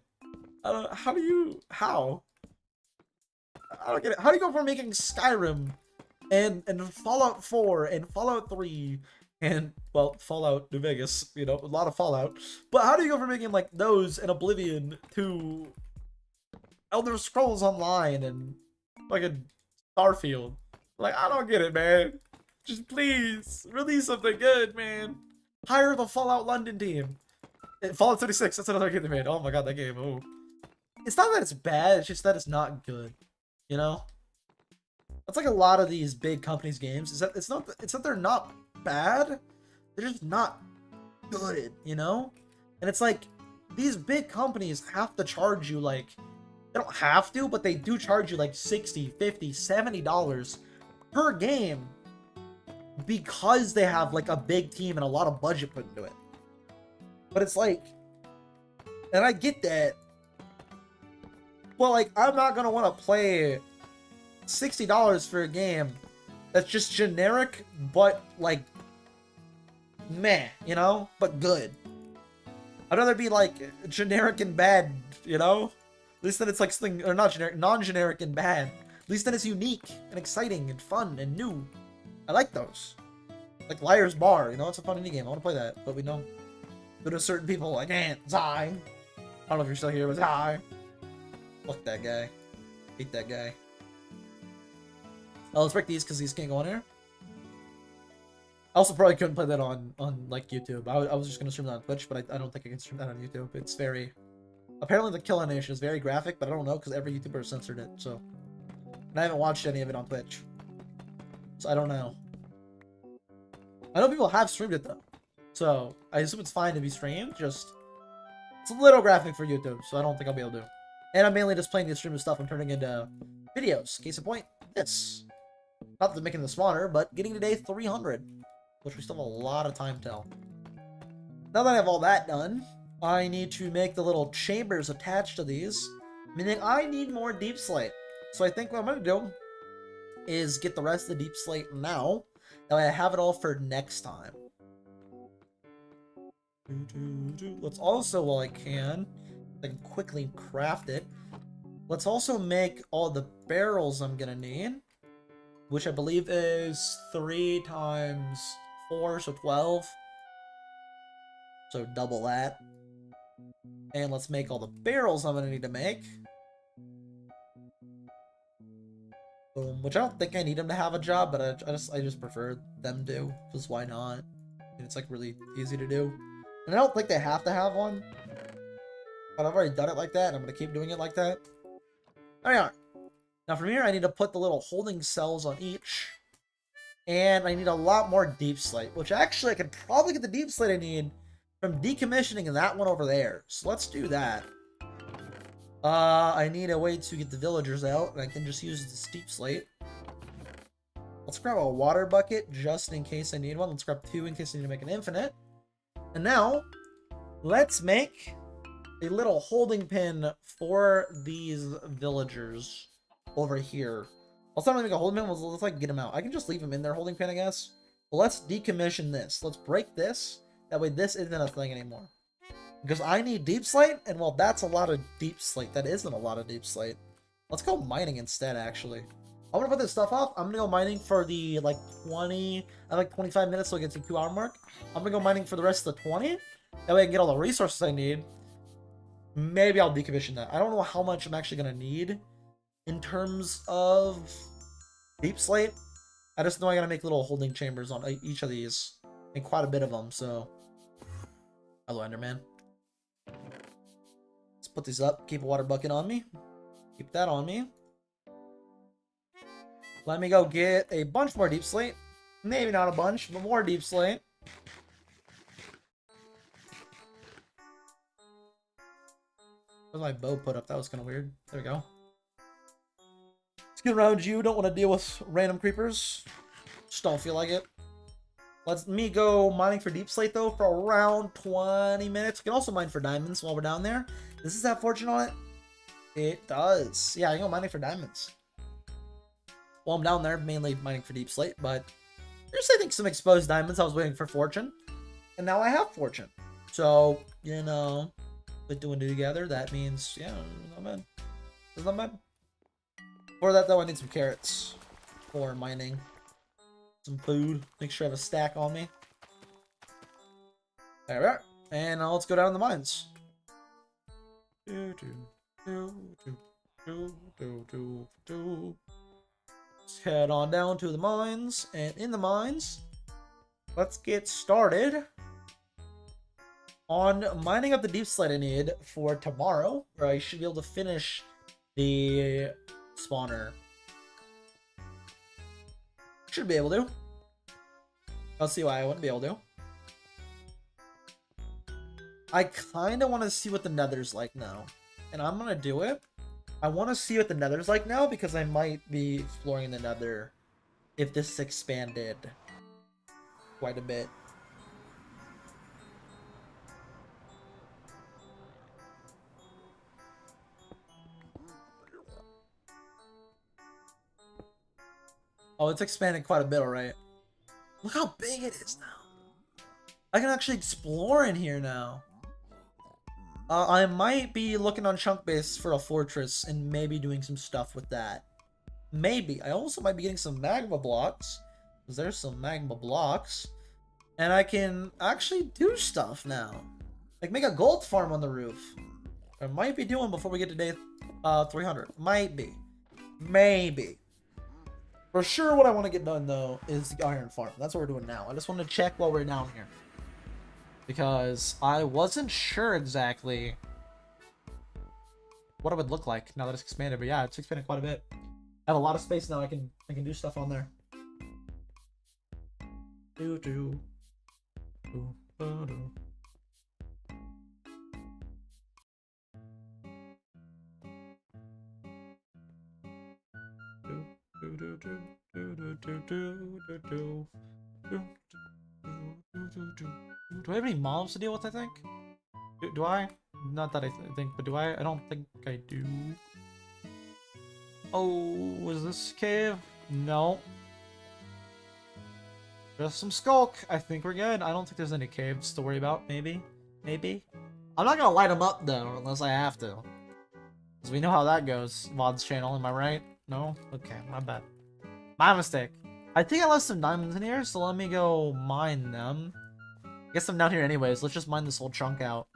How? I don't get it. How do you go from making Skyrim and Fallout 4 and Fallout 3 and, well, Fallout New Vegas, you know, a lot of Fallout, but how do you go from making like those and Oblivion to Elder Scrolls Online and fucking Starfield? Like, I don't get it, man. Just please release something good, man. Hire the Fallout London team. Fallout 76, that's another game they made. Oh my god, that game. Oh, it's not that it's bad, it's just that it's not good. You know? That's like a lot of these big companies' games. Is that it's that they're not bad, they're just not good, you know? And it's like these big companies have to charge you like, they don't have to, but they do charge you like $60, $50, $70 per game because they have like a big team and a lot of budget put into it. But it's like, and I get that, well, like, I'm not gonna want to play $60 for a game that's just generic, but like meh, you know, but good. I'd rather be like generic and bad, you know? At least then it's like something, or not generic, non-generic and bad. At least then it's unique and exciting and fun and new. I like those. Like Liar's Bar, you know, it's a fun indie game. I want to play that, but we know. But to certain people, I can't. Zai. I don't know if you're still here, but Zai. Fuck that guy. Hate that guy. Oh, let's break these because these can't go on here. I also probably couldn't play that on like YouTube. I was just gonna stream that on Twitch, but I don't think I can stream that on YouTube. It's very, apparently the kill animation is very graphic, but I don't know because every YouTuber censored it. So, and I haven't watched any of it on Twitch, so I don't know. I know people have streamed it though, so I assume it's fine to be streamed. Just it's a little graphic for YouTube, so I don't think I'll be able to. And I'm mainly just playing the stream stuff and turning into videos. Case in point, this. Not that making this smaller, but getting to day 300, which we still have a lot of time till. Now that I have all that done, I need to make the little chambers attached to these, meaning I need more deep slate. So I think what I'm going to do is get the rest of the deep slate now, that way I have it all for next time. Let's also, while I can quickly craft it, let's also make all the barrels I'm going to need, which I believe is 3 times 4, so 12. So double that. And let's make all the barrels I'm gonna need to make. Boom. Which I don't think I need them to have a job, but I just prefer them to, because why not? And it's like really easy to do. And I don't think they have to have one. But I've already done it like that, and I'm gonna keep doing it like that. There we are. Now from here, I need to put the little holding cells on each. And I need a lot more deep slate, which actually I could probably get the deep slate I need from decommissioning that one over there. So let's do that. I need a way to get the villagers out, and I can just use the deep slate. Let's grab a water bucket just in case I need one. Let's grab 2 in case I need to make an infinite. And now, let's make a little holding pin for these villagers over here. Let's not make a holding pin, let's like get them out. I can just leave them in their holding pin, I guess. But let's decommission this. Let's break this. That way this isn't a thing anymore. Because I need deep slate, and well, that's a lot of deep slate. That isn't a lot of deep slate. Let's go mining instead, actually. I'm gonna put this stuff off. I'm gonna go mining for the, like, 25 minutes so it gets to the 2-hour mark. I'm gonna go mining for the rest of the 20. That way I can get all the resources I need. Maybe I'll decommission that. I don't know how much I'm actually gonna need in terms of deep slate. I just know I gotta make little holding chambers on each of these. And quite a bit of them, so... Hello, Enderman. Let's put these up. Keep a water bucket on me. Keep that on me. Let me go get a bunch more deep slate. Maybe not a bunch, but more deep slate. Where's my bow put up? That was kind of weird. There we go. Let's get around you. Don't want to deal with random creepers. Just don't feel like it. Let me go mining for deep slate, though, for around 20 minutes. We can also mine for diamonds while we're down there. Does this have fortune on it? It does. Yeah, I can go mining for diamonds. While I'm down there, mainly mining for deep slate, but there's, I think, some exposed diamonds. I was waiting for fortune, and now I have fortune. So, you know, with two and two together, that means, yeah, not bad. It's not bad. For that, though, I need some carrots for mining. Some food. Make sure I have a stack on me. There we are. And now let's go down the mines. Let's head on down to the mines. And in the mines, let's get started on mining up the deep slate I need for tomorrow, where I should be able to finish the spawner. Should be able to. I'll see why I wouldn't be able to. I kind of want to see what the nether's like now. And I'm going to do it. I want to see what the nether's like now because I might be exploring the nether if this expanded quite a bit. Oh, it's expanded quite a bit, alright. Look how big it is now. I can actually explore in here now. I might be looking on Chunk Base for a fortress and maybe doing some stuff with that. Maybe. I also might be getting some magma blocks. Because there's some magma blocks. And I can actually do stuff now. Like make a gold farm on the roof. I might be doing before we get to day 300. Might be. Maybe. For sure, what I want to get done, though, is the iron farm. That's what we're doing now. I just want to check while we're down here. Because I wasn't sure exactly what it would look like now that it's expanded. But yeah, it's expanded quite a bit. I have a lot of space now. I can do stuff on there. Do I have any mobs to deal with, I think? Do I? Not that I think, but do I? I don't think I do. Oh, was this cave? No. Just some skulk. I think we're good. I don't think there's any caves to worry about. Maybe. Maybe. I'm not gonna light them up, though, unless I have to. Because we know how that goes. Mod's channel, am I right? No? Okay, my bad. My mistake. I think I left some diamonds in here, so let me go mine them. I guess I'm down here anyways. Let's just mine this whole chunk out.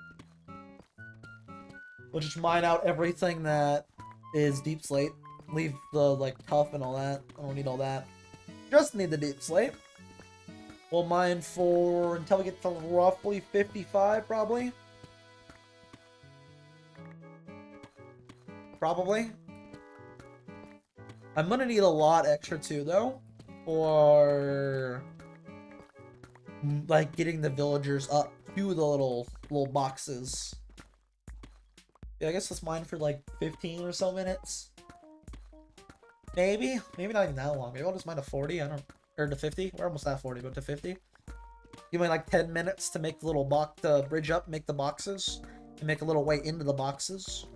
We'll just mine out everything that is deep slate. Leave the, like, tough and all that. I don't need all that. Just need the deep slate. We'll mine for until we get to roughly 55, probably. Probably. I'm gonna need a lot extra too, though, for like getting the villagers up to the little boxes. Yeah, I guess let's mine for like 15 or so minutes. Maybe not even that long. Maybe I'll just mine to 40. I don't, or to 50. We're almost at 40, but to 50. Give me like 10 minutes to make the little box, the bridge up, make the boxes, and make a little way into the boxes.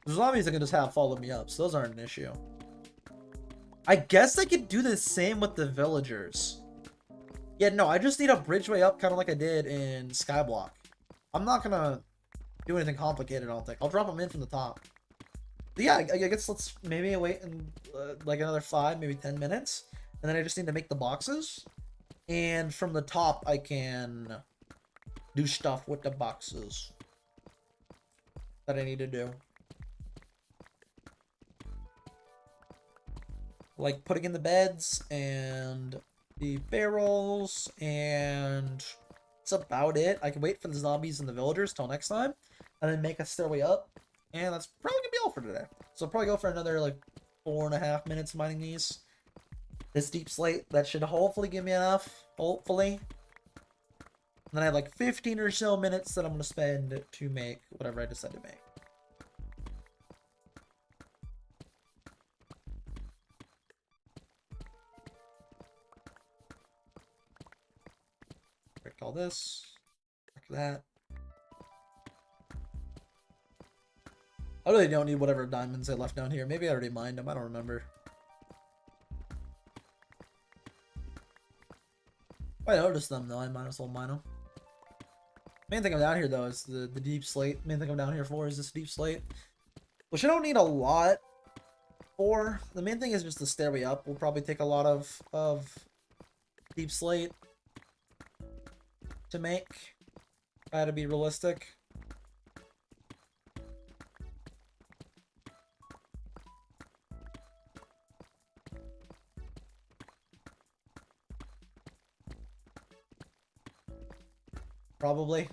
The zombies are gonna just have follow me up, so those aren't an issue. I guess I could do the same with the villagers. Yeah, no, I just need a bridgeway up, kind of like I did in Skyblock. I'm not gonna do anything complicated, I don't think. I'll drop them in from the top. But yeah, I guess let's maybe wait in like another 5, maybe 10 minutes. And then I just need to make the boxes. And from the top, I can do stuff with the boxes that I need to do. Like putting in the beds and the barrels, and that's about it. I can wait for the zombies and the villagers till next time, and then make a stairway up. And that's probably gonna be all for today. So I'll probably go for another like 4.5 minutes mining these. This deep slate, that should hopefully give me enough. Hopefully. And then I have like 15 or so minutes that I'm gonna spend to make whatever I decide to make. Break all this. Break that. I really don't need whatever diamonds I left down here. Maybe I already mined them. I don't remember. I noticed them though. I might as well mine them. Main thing I'm down here though is the deep slate. Main thing I'm down here for is this deep slate, which I don't need a lot for. The main thing is just the stairway up. Will probably take a lot of deep slate to make. If I had to be realistic. Probably.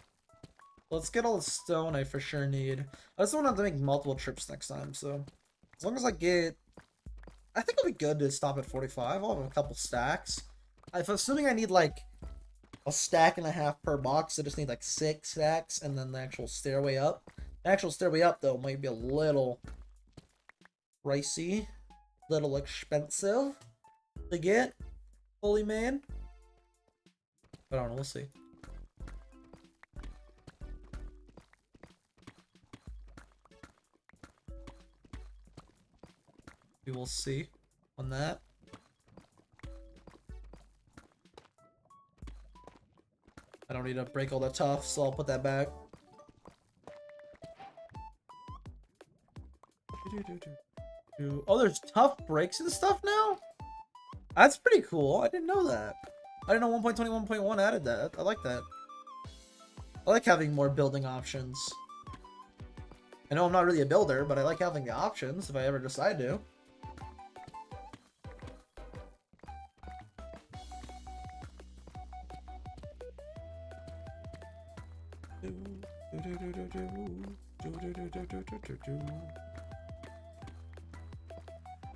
Let's get all the stone I for sure need. I just don't have to make multiple trips next time, so as long as I get, I think it'll be good to stop at 45. I'll have a couple stacks. If assuming I need like a stack and a half per box, I just need like 6 stacks, and then the actual stairway up. The actual stairway up though might be a little pricey, little expensive to get fully made. But I don't know, we'll see. We will see on that. I don't need to break all the tough, so I'll put that back. Oh, there's tough breaks and stuff now? That's pretty cool. I didn't know that. I didn't know 1.21.1 added that. I like that. I like having more building options. I know I'm not really a builder, but I like having the options if I ever decide to.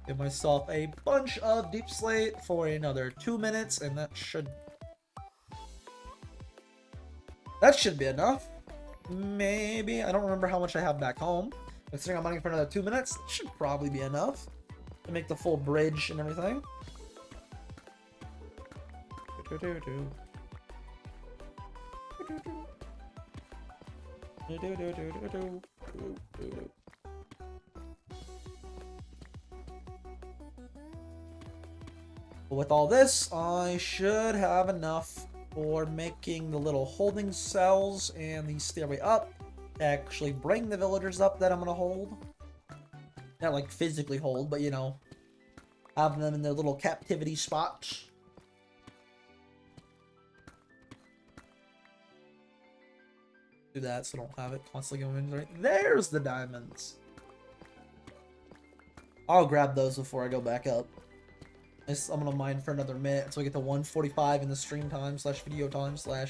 Give myself a bunch of deep slate for another 2 minutes, and that should be enough. Maybe. I don't remember how much I have back home. Considering I'm mining for another 2 minutes, it should probably be enough to make the full bridge and everything. With all this, I should have enough for making the little holding cells and the stairway up to actually bring the villagers up that I'm gonna hold. Not like physically hold, but you know, have them in their little captivity spots. Do that so I don't have it constantly going right. There's the diamonds. I'll grab those before I go back up. I'm gonna mine for another minute so I get to 145 in the stream time / video time / I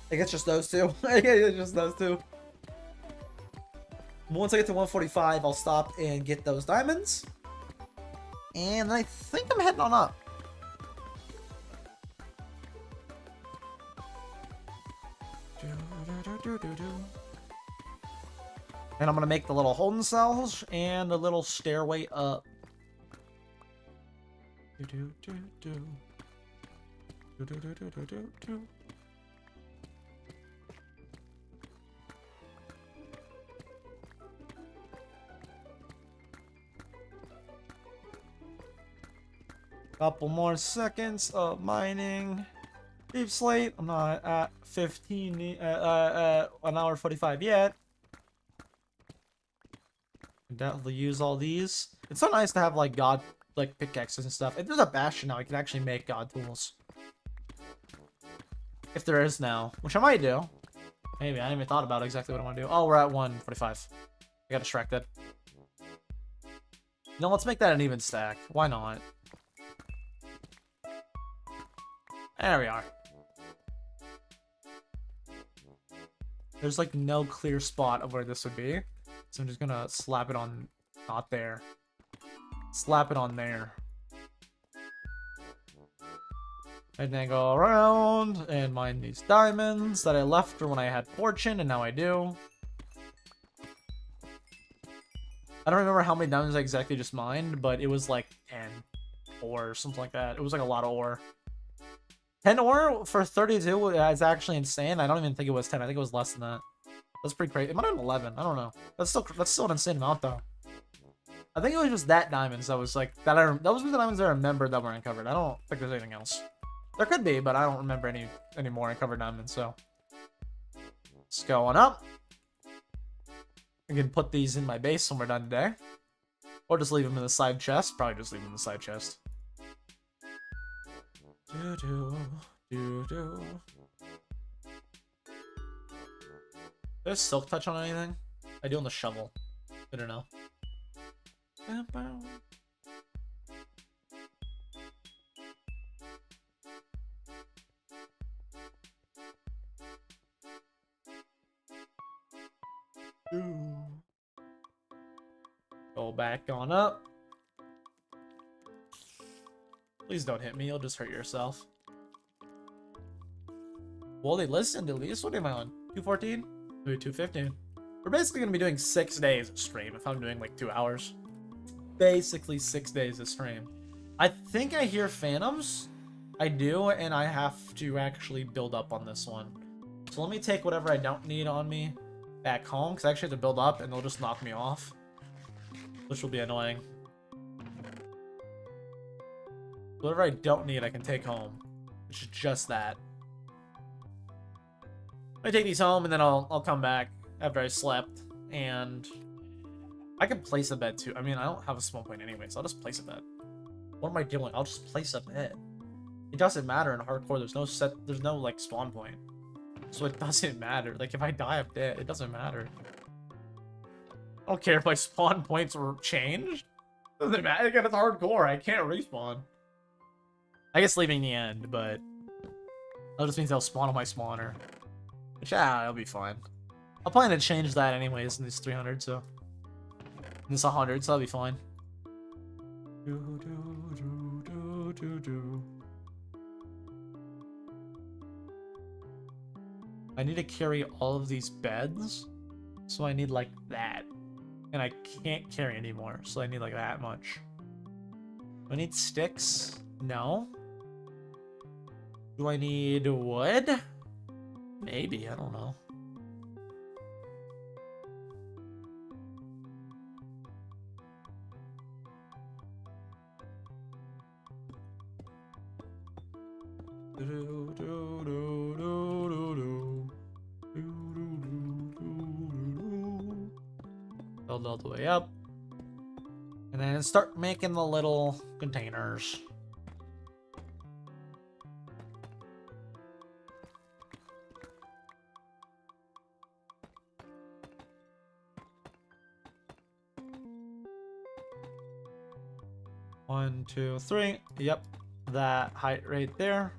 think it's just those two. I think it's just those two. Once I get to 145, I'll stop and get those diamonds. And I think I'm heading on up. And I'm gonna make the little holding cells and a little stairway up. Couple more seconds of mining. Deep slate. I'm not at 1 hour 45 yet. Definitely use all these. It's so nice to have like god like pickaxes and stuff. If there's a bastion now, I can actually make god tools. If there is now, which I might do. Maybe I haven't even thought about exactly what I want to do. Oh, we're at 145. I got distracted. No, let's make that an even stack. Why not? There we are. There's like no clear spot of where this would be. So I'm just gonna slap it on, not there. Slap it on there. And then go around and mine these diamonds that I left for when I had fortune, and now I do. I don't remember how many diamonds I exactly just mined, but it was like 10 or something like that. It was like a lot of ore. 10 ore for 32 is actually insane. I don't even think it was 10. I think it was less than that. That's pretty crazy. It might have been 11. I don't know. That's still an insane amount though. I think it was just that diamonds that was like that. Those were the diamonds I remembered that were uncovered. I don't think there's anything else. There could be, but I don't remember any more uncovered diamonds. So it's going up. I can put these in my base when we're done today, or just leave them in the side chest. Probably just leave them in the side chest. Do do do do. There's silk touch on anything? I do on the shovel. I don't know. Go back on up. Please don't hit me, you'll just hurt yourself. Well, they listened at least. What am I on? 214? Maybe 215. We're basically going to be doing 6 days of stream if I'm doing like 2 hours. Basically 6 days of stream. I think I hear phantoms. I do, and I have to actually build up on this one. So let me take whatever I don't need on me back home, because I actually have to build up and they'll just knock me off, which will be annoying. Whatever I don't need I can take home, which is just that. I take these home and then I'll come back after I slept, and I can place a bed too. I mean, I don't have a spawn point anyway, so I'll just place a bed. What am I doing? I'll just place a bed. It doesn't matter in hardcore. There's no like spawn point, so it doesn't matter. Like if I die, I'm dead. It doesn't matter. I don't care if my spawn points were changed. It doesn't matter. Again, it's hardcore. I can't respawn. I guess leaving the end, but that just means I'll spawn on my spawner. Which, it'll be fine. I'll plan to change that anyways in this 300, so. In this 100, so that'll be fine. I need to carry all of these beds, so I need like that. And I can't carry anymore, so I need like that much. Do I need sticks? No. Do I need wood? Maybe, I don't know. Build all the way up. And then start making the little containers. One, two, three. Yep, that height right there.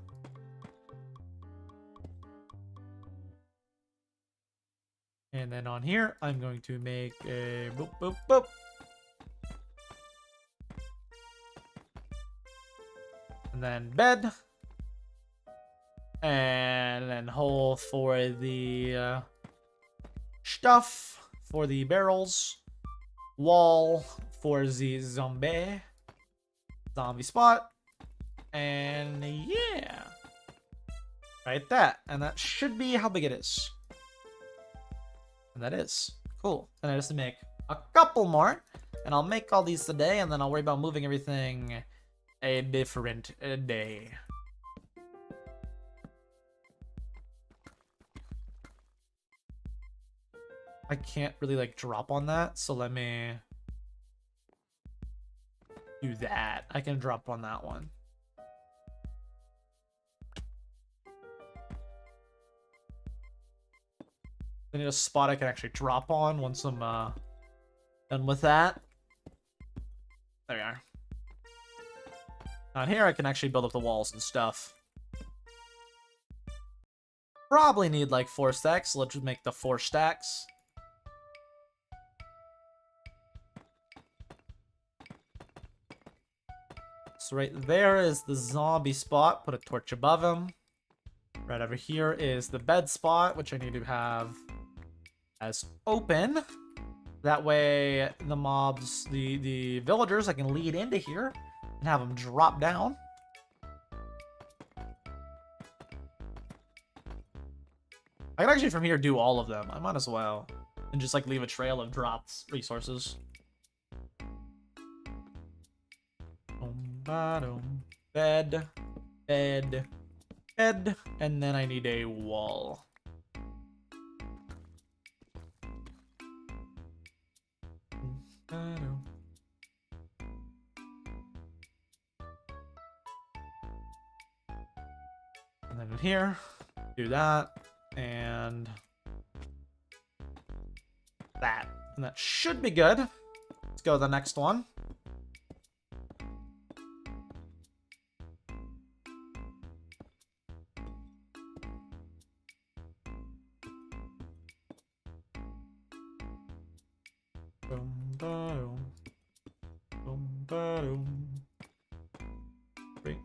And then on here, I'm going to make a boop, boop, boop. And then bed. And then hole for the stuff, for the barrels. Wall for the zombie spot. And yeah. Right, that. And that should be how big it is. And that is cool. And I just make a couple more, and I'll make all these today, and then I'll worry about moving everything a different day. I can't really like drop on that, so let me do that. I can drop on that one. I need a spot I can actually drop on once I'm done with that. There we are. On here I can actually build up the walls and stuff. Probably need like 4 stacks, so let's just make the 4 stacks. So right there is the zombie spot. Put a torch above him. Right over here is the bed spot, which I need to have as open. That way the mobs, the villagers, I can lead into here and have them drop down. I can actually from here do all of them. I might as well. And just like leave a trail of dropped resources. Bed, bed, bed, and then I need a wall. And then in here, do that, and that. And that should be good. Let's go to the next one. Three.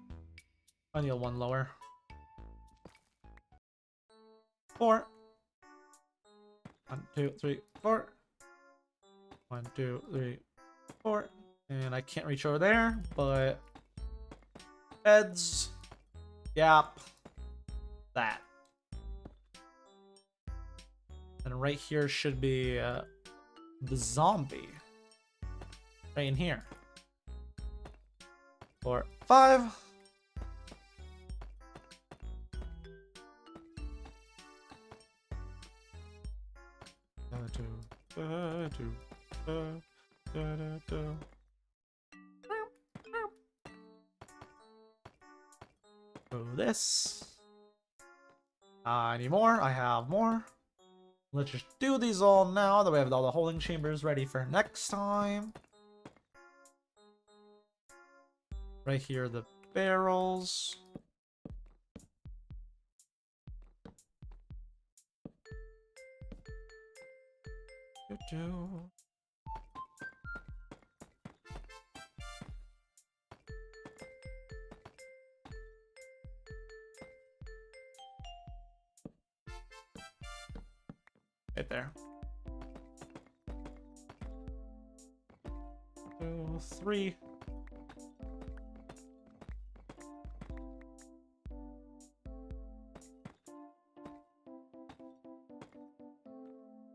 I need one lower. 4. 1, 2, 3, 4. 1, 2, 3, 4. And I can't reach over there, but beds, gap, that. And right here should be the zombie. Right in here. 4, 5. Oh, this. I need more. I have more. Let's just do these all now. That we have all the holding chambers ready for next time. Right here, the barrels. Right there. 2, 3.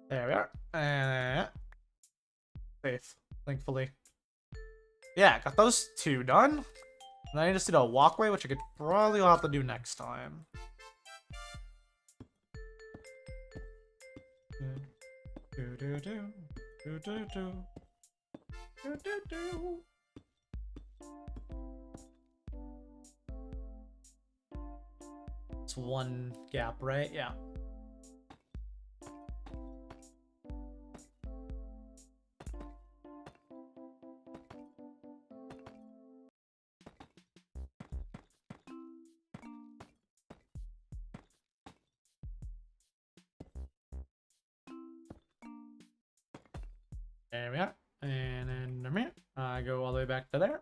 There we are. And safe, thankfully. Yeah, got those 2 done. And I just did a walkway, which I could probably have to do next time. It's 1 gap, right? Yeah. There we are. And then I go all the way back to there.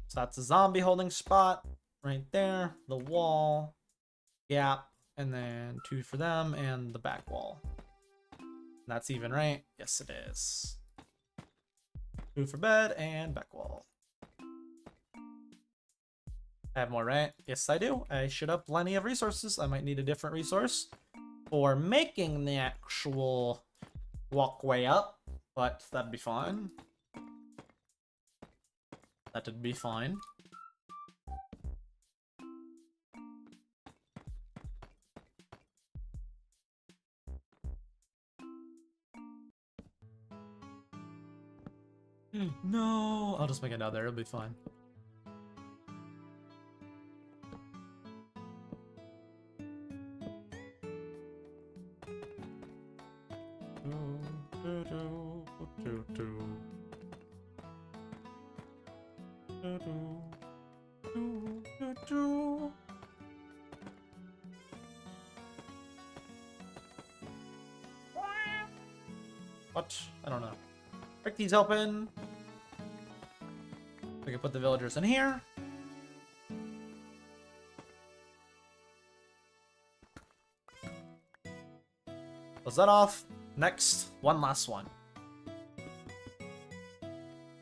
So that's a zombie holding spot right there. The wall, gap, and then 2 for them and the back wall. That's even, right? Yes, it is. 2 for bed and back wall. I have more, right? Yes, I do. I should have plenty of resources. I might need a different resource for making the actual walkway up, but that'd be fine. That'd be fine. No, I'll just make it down there. It'll be fine. What? I don't know. Break these open. We can put the villagers in here. Close that off. Next, one last one.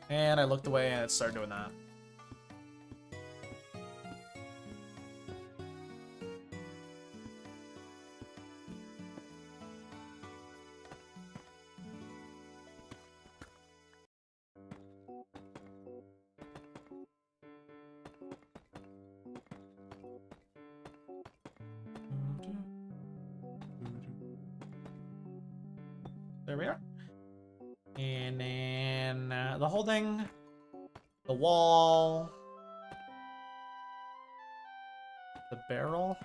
And I looked away and it started doing that. There we are. And then the holding, the wall, the barrel,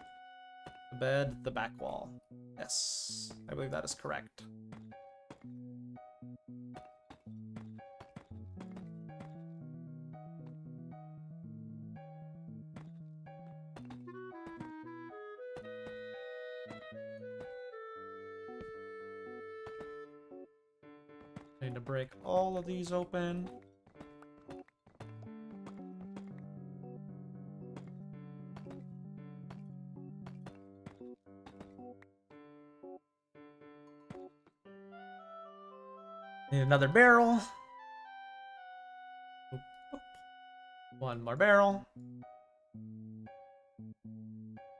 the bed, the back wall. Yes, I believe that is correct. Need to break all of these open. Need another barrel. Oop, oop. One more barrel.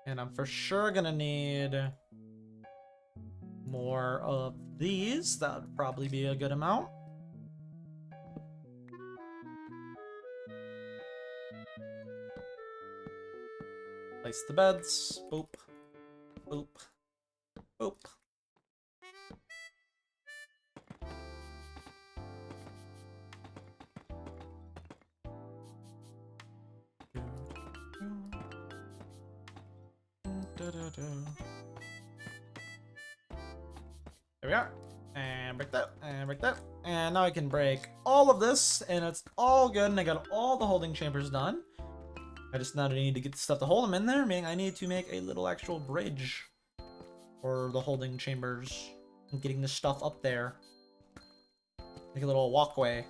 And I'm for sure gonna need more of these. That would probably be a good amount. Place the beds. Boop. Boop. Boop. There we are. And break that, and break that. And now I can break all of this, and it's all good, and I got all the holding chambers done. I just now need to get the stuff to hold them in there, meaning I need to make a little actual bridge for the holding chambers and getting the stuff up there. Make a little walkway.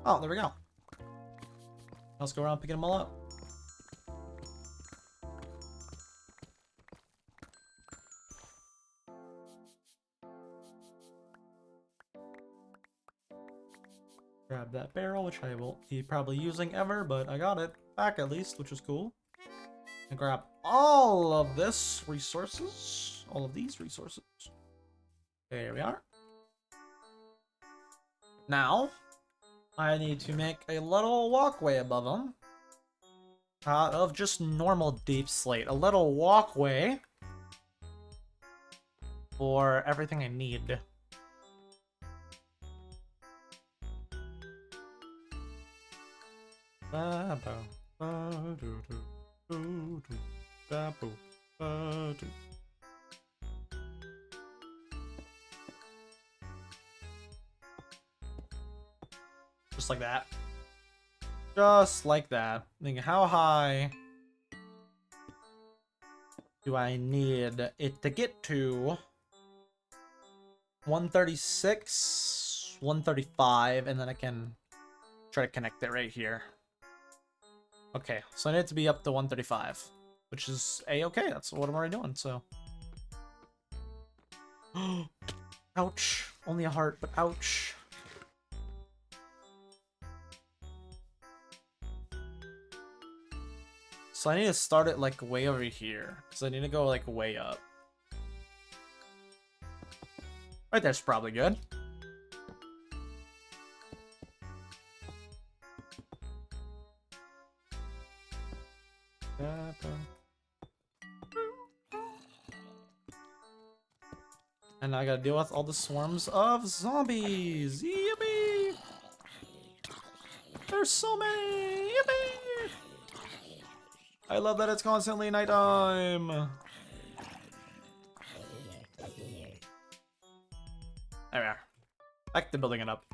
Oh, there we go. Let's go around picking them all up. Grab that barrel, which I won't be probably using ever, but I got it back at least, which was cool. And grab all of this resources. All of these resources. There we are. Now, I need to make a little walkway above them. Out of just normal deep slate. A little walkway for everything I need. Just like that. Just like that. Thinking, how high do I need it to get to? 136, 135, and then I can try to connect it right here. Okay, so I need it to be up to 135, which is a-okay. That's what I'm already doing, so. Ouch. Only a heart, but ouch. So I need to start it like way over here. Because I need to go like way up. Right there's probably good. And I gotta deal with all the swarms of zombies. Yippee! There's so many! Yippee! I love that it's constantly nighttime. There we are. Back to building it up.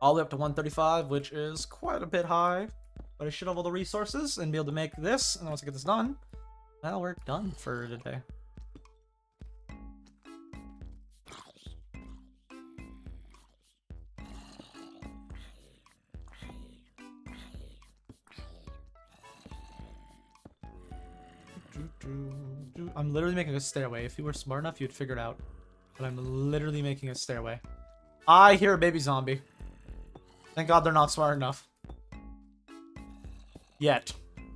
All the way up to 135, which is quite a bit high. But I should have all the resources and be able to make this. And once I get this done, well, we're done for today. I'm literally making a stairway. If you were smart enough, you'd figure it out. But I'm literally making a stairway. I hear a baby zombie. Thank God they're not smart enough. Yet.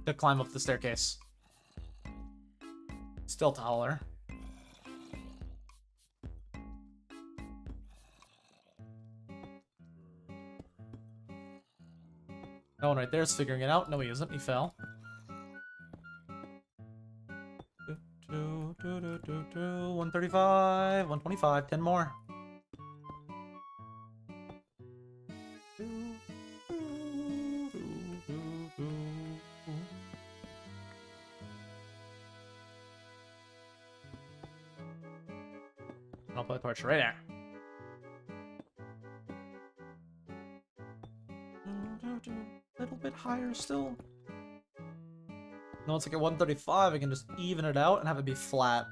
To climb up the staircase. Still taller. No one right there is figuring it out. No, he isn't. He fell. 135, 125, 10 more. I'll put a torch right there. A little bit higher still. Once I get 135, I can just even it out and have it be flat.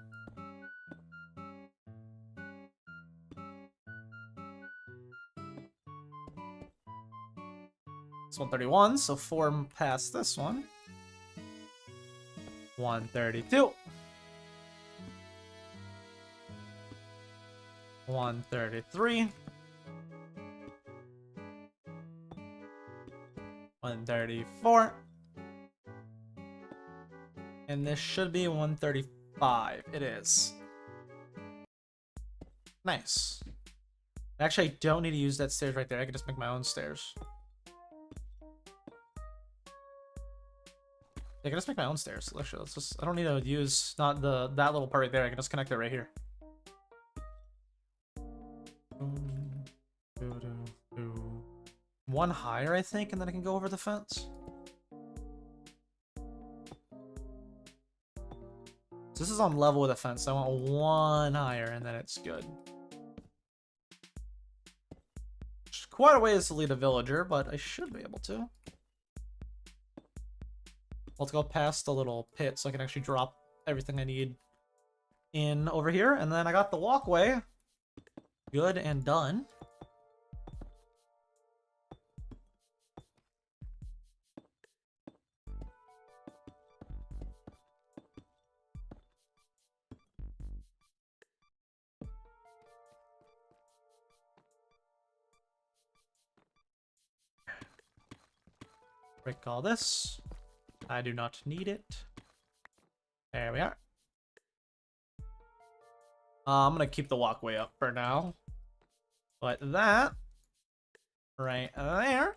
It's 131, so 4 past this one. 132. 133. 134. And this should be 135. It is. Nice. Actually, I don't need to use that stairs right there. I can just make my own stairs. I can just make my own stairs. Actually, let's just. I don't need to use that little part right there. I can just connect it right here. One higher, I think, and then I can go over the fence. This is on level with the fence. So I want one higher, and then it's good. It's quite a ways to lead a villager, but I should be able to. Let's go past the little pit so I can actually drop everything I need in over here. And then I got the walkway. Good and done. Break all this. I do not need it. There we are. I'm gonna keep the walkway up for now. But that right there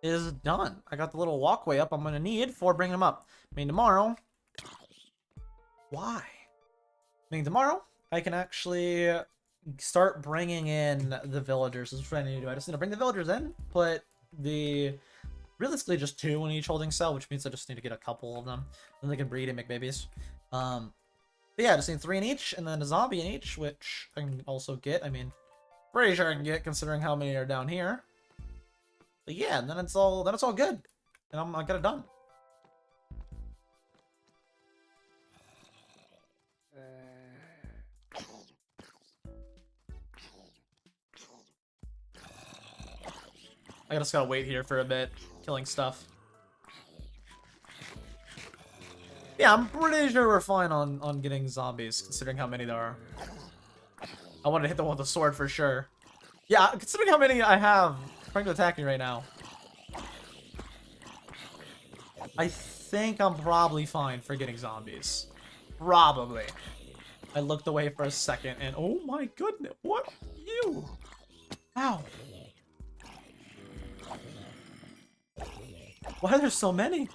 is done. I got the little walkway up I'm gonna need for bringing them up. I mean, tomorrow. Why? I mean, tomorrow I can actually start bringing in the villagers. This is what I need to do. I just need to bring the villagers in, put the realistically just 2 in each holding cell, which means I just need to get a couple of them. Then they can breed and make babies. But yeah, I just need 3 in each, and then a zombie in each, which I can also get. I mean, pretty sure I can get considering how many are down here. But yeah, and then it's all good. And I got it done. I just gotta wait here for a bit, killing stuff. Yeah, I'm pretty sure we're fine on getting zombies, considering how many there are. I want to hit the one with the sword for sure. Yeah, considering how many I have trying to attack me right now. I think I'm probably fine for getting zombies. Probably. I looked away for a second and oh my goodness, what you? Ow. Why are there so many?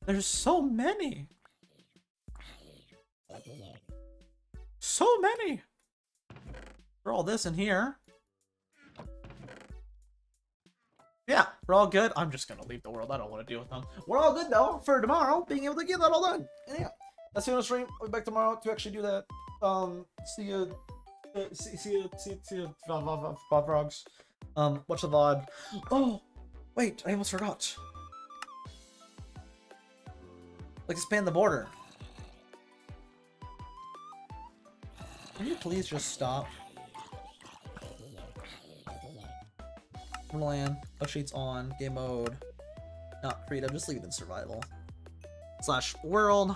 There's so many. So many. For all this in here. Yeah, we're all good. I'm just gonna leave the world. I don't want to deal with them. We're all good though for tomorrow, being able to get that all done. And yeah, that's the end of the stream. I'll be back tomorrow to actually do that. See you, Bob Frogs. Watch the VOD. Oh, wait, I almost forgot. Like, expand the border. Can you please just stop? Land, sheets on, game mode, not freedom, just leave it in survival. / world.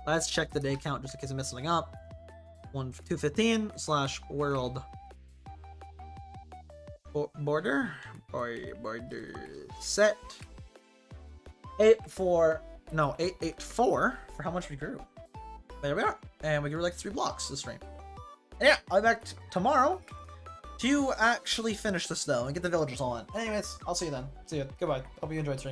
Let's check the day count just in case I mess something up. 215 / world. Border set 884 for how much we grew. There we are, and we grew like 3 blocks this stream. And yeah, I'll be back tomorrow to actually finish this though and get the villagers on. Anyways, I'll see you then. See you. Goodbye. Hope you enjoyed stream.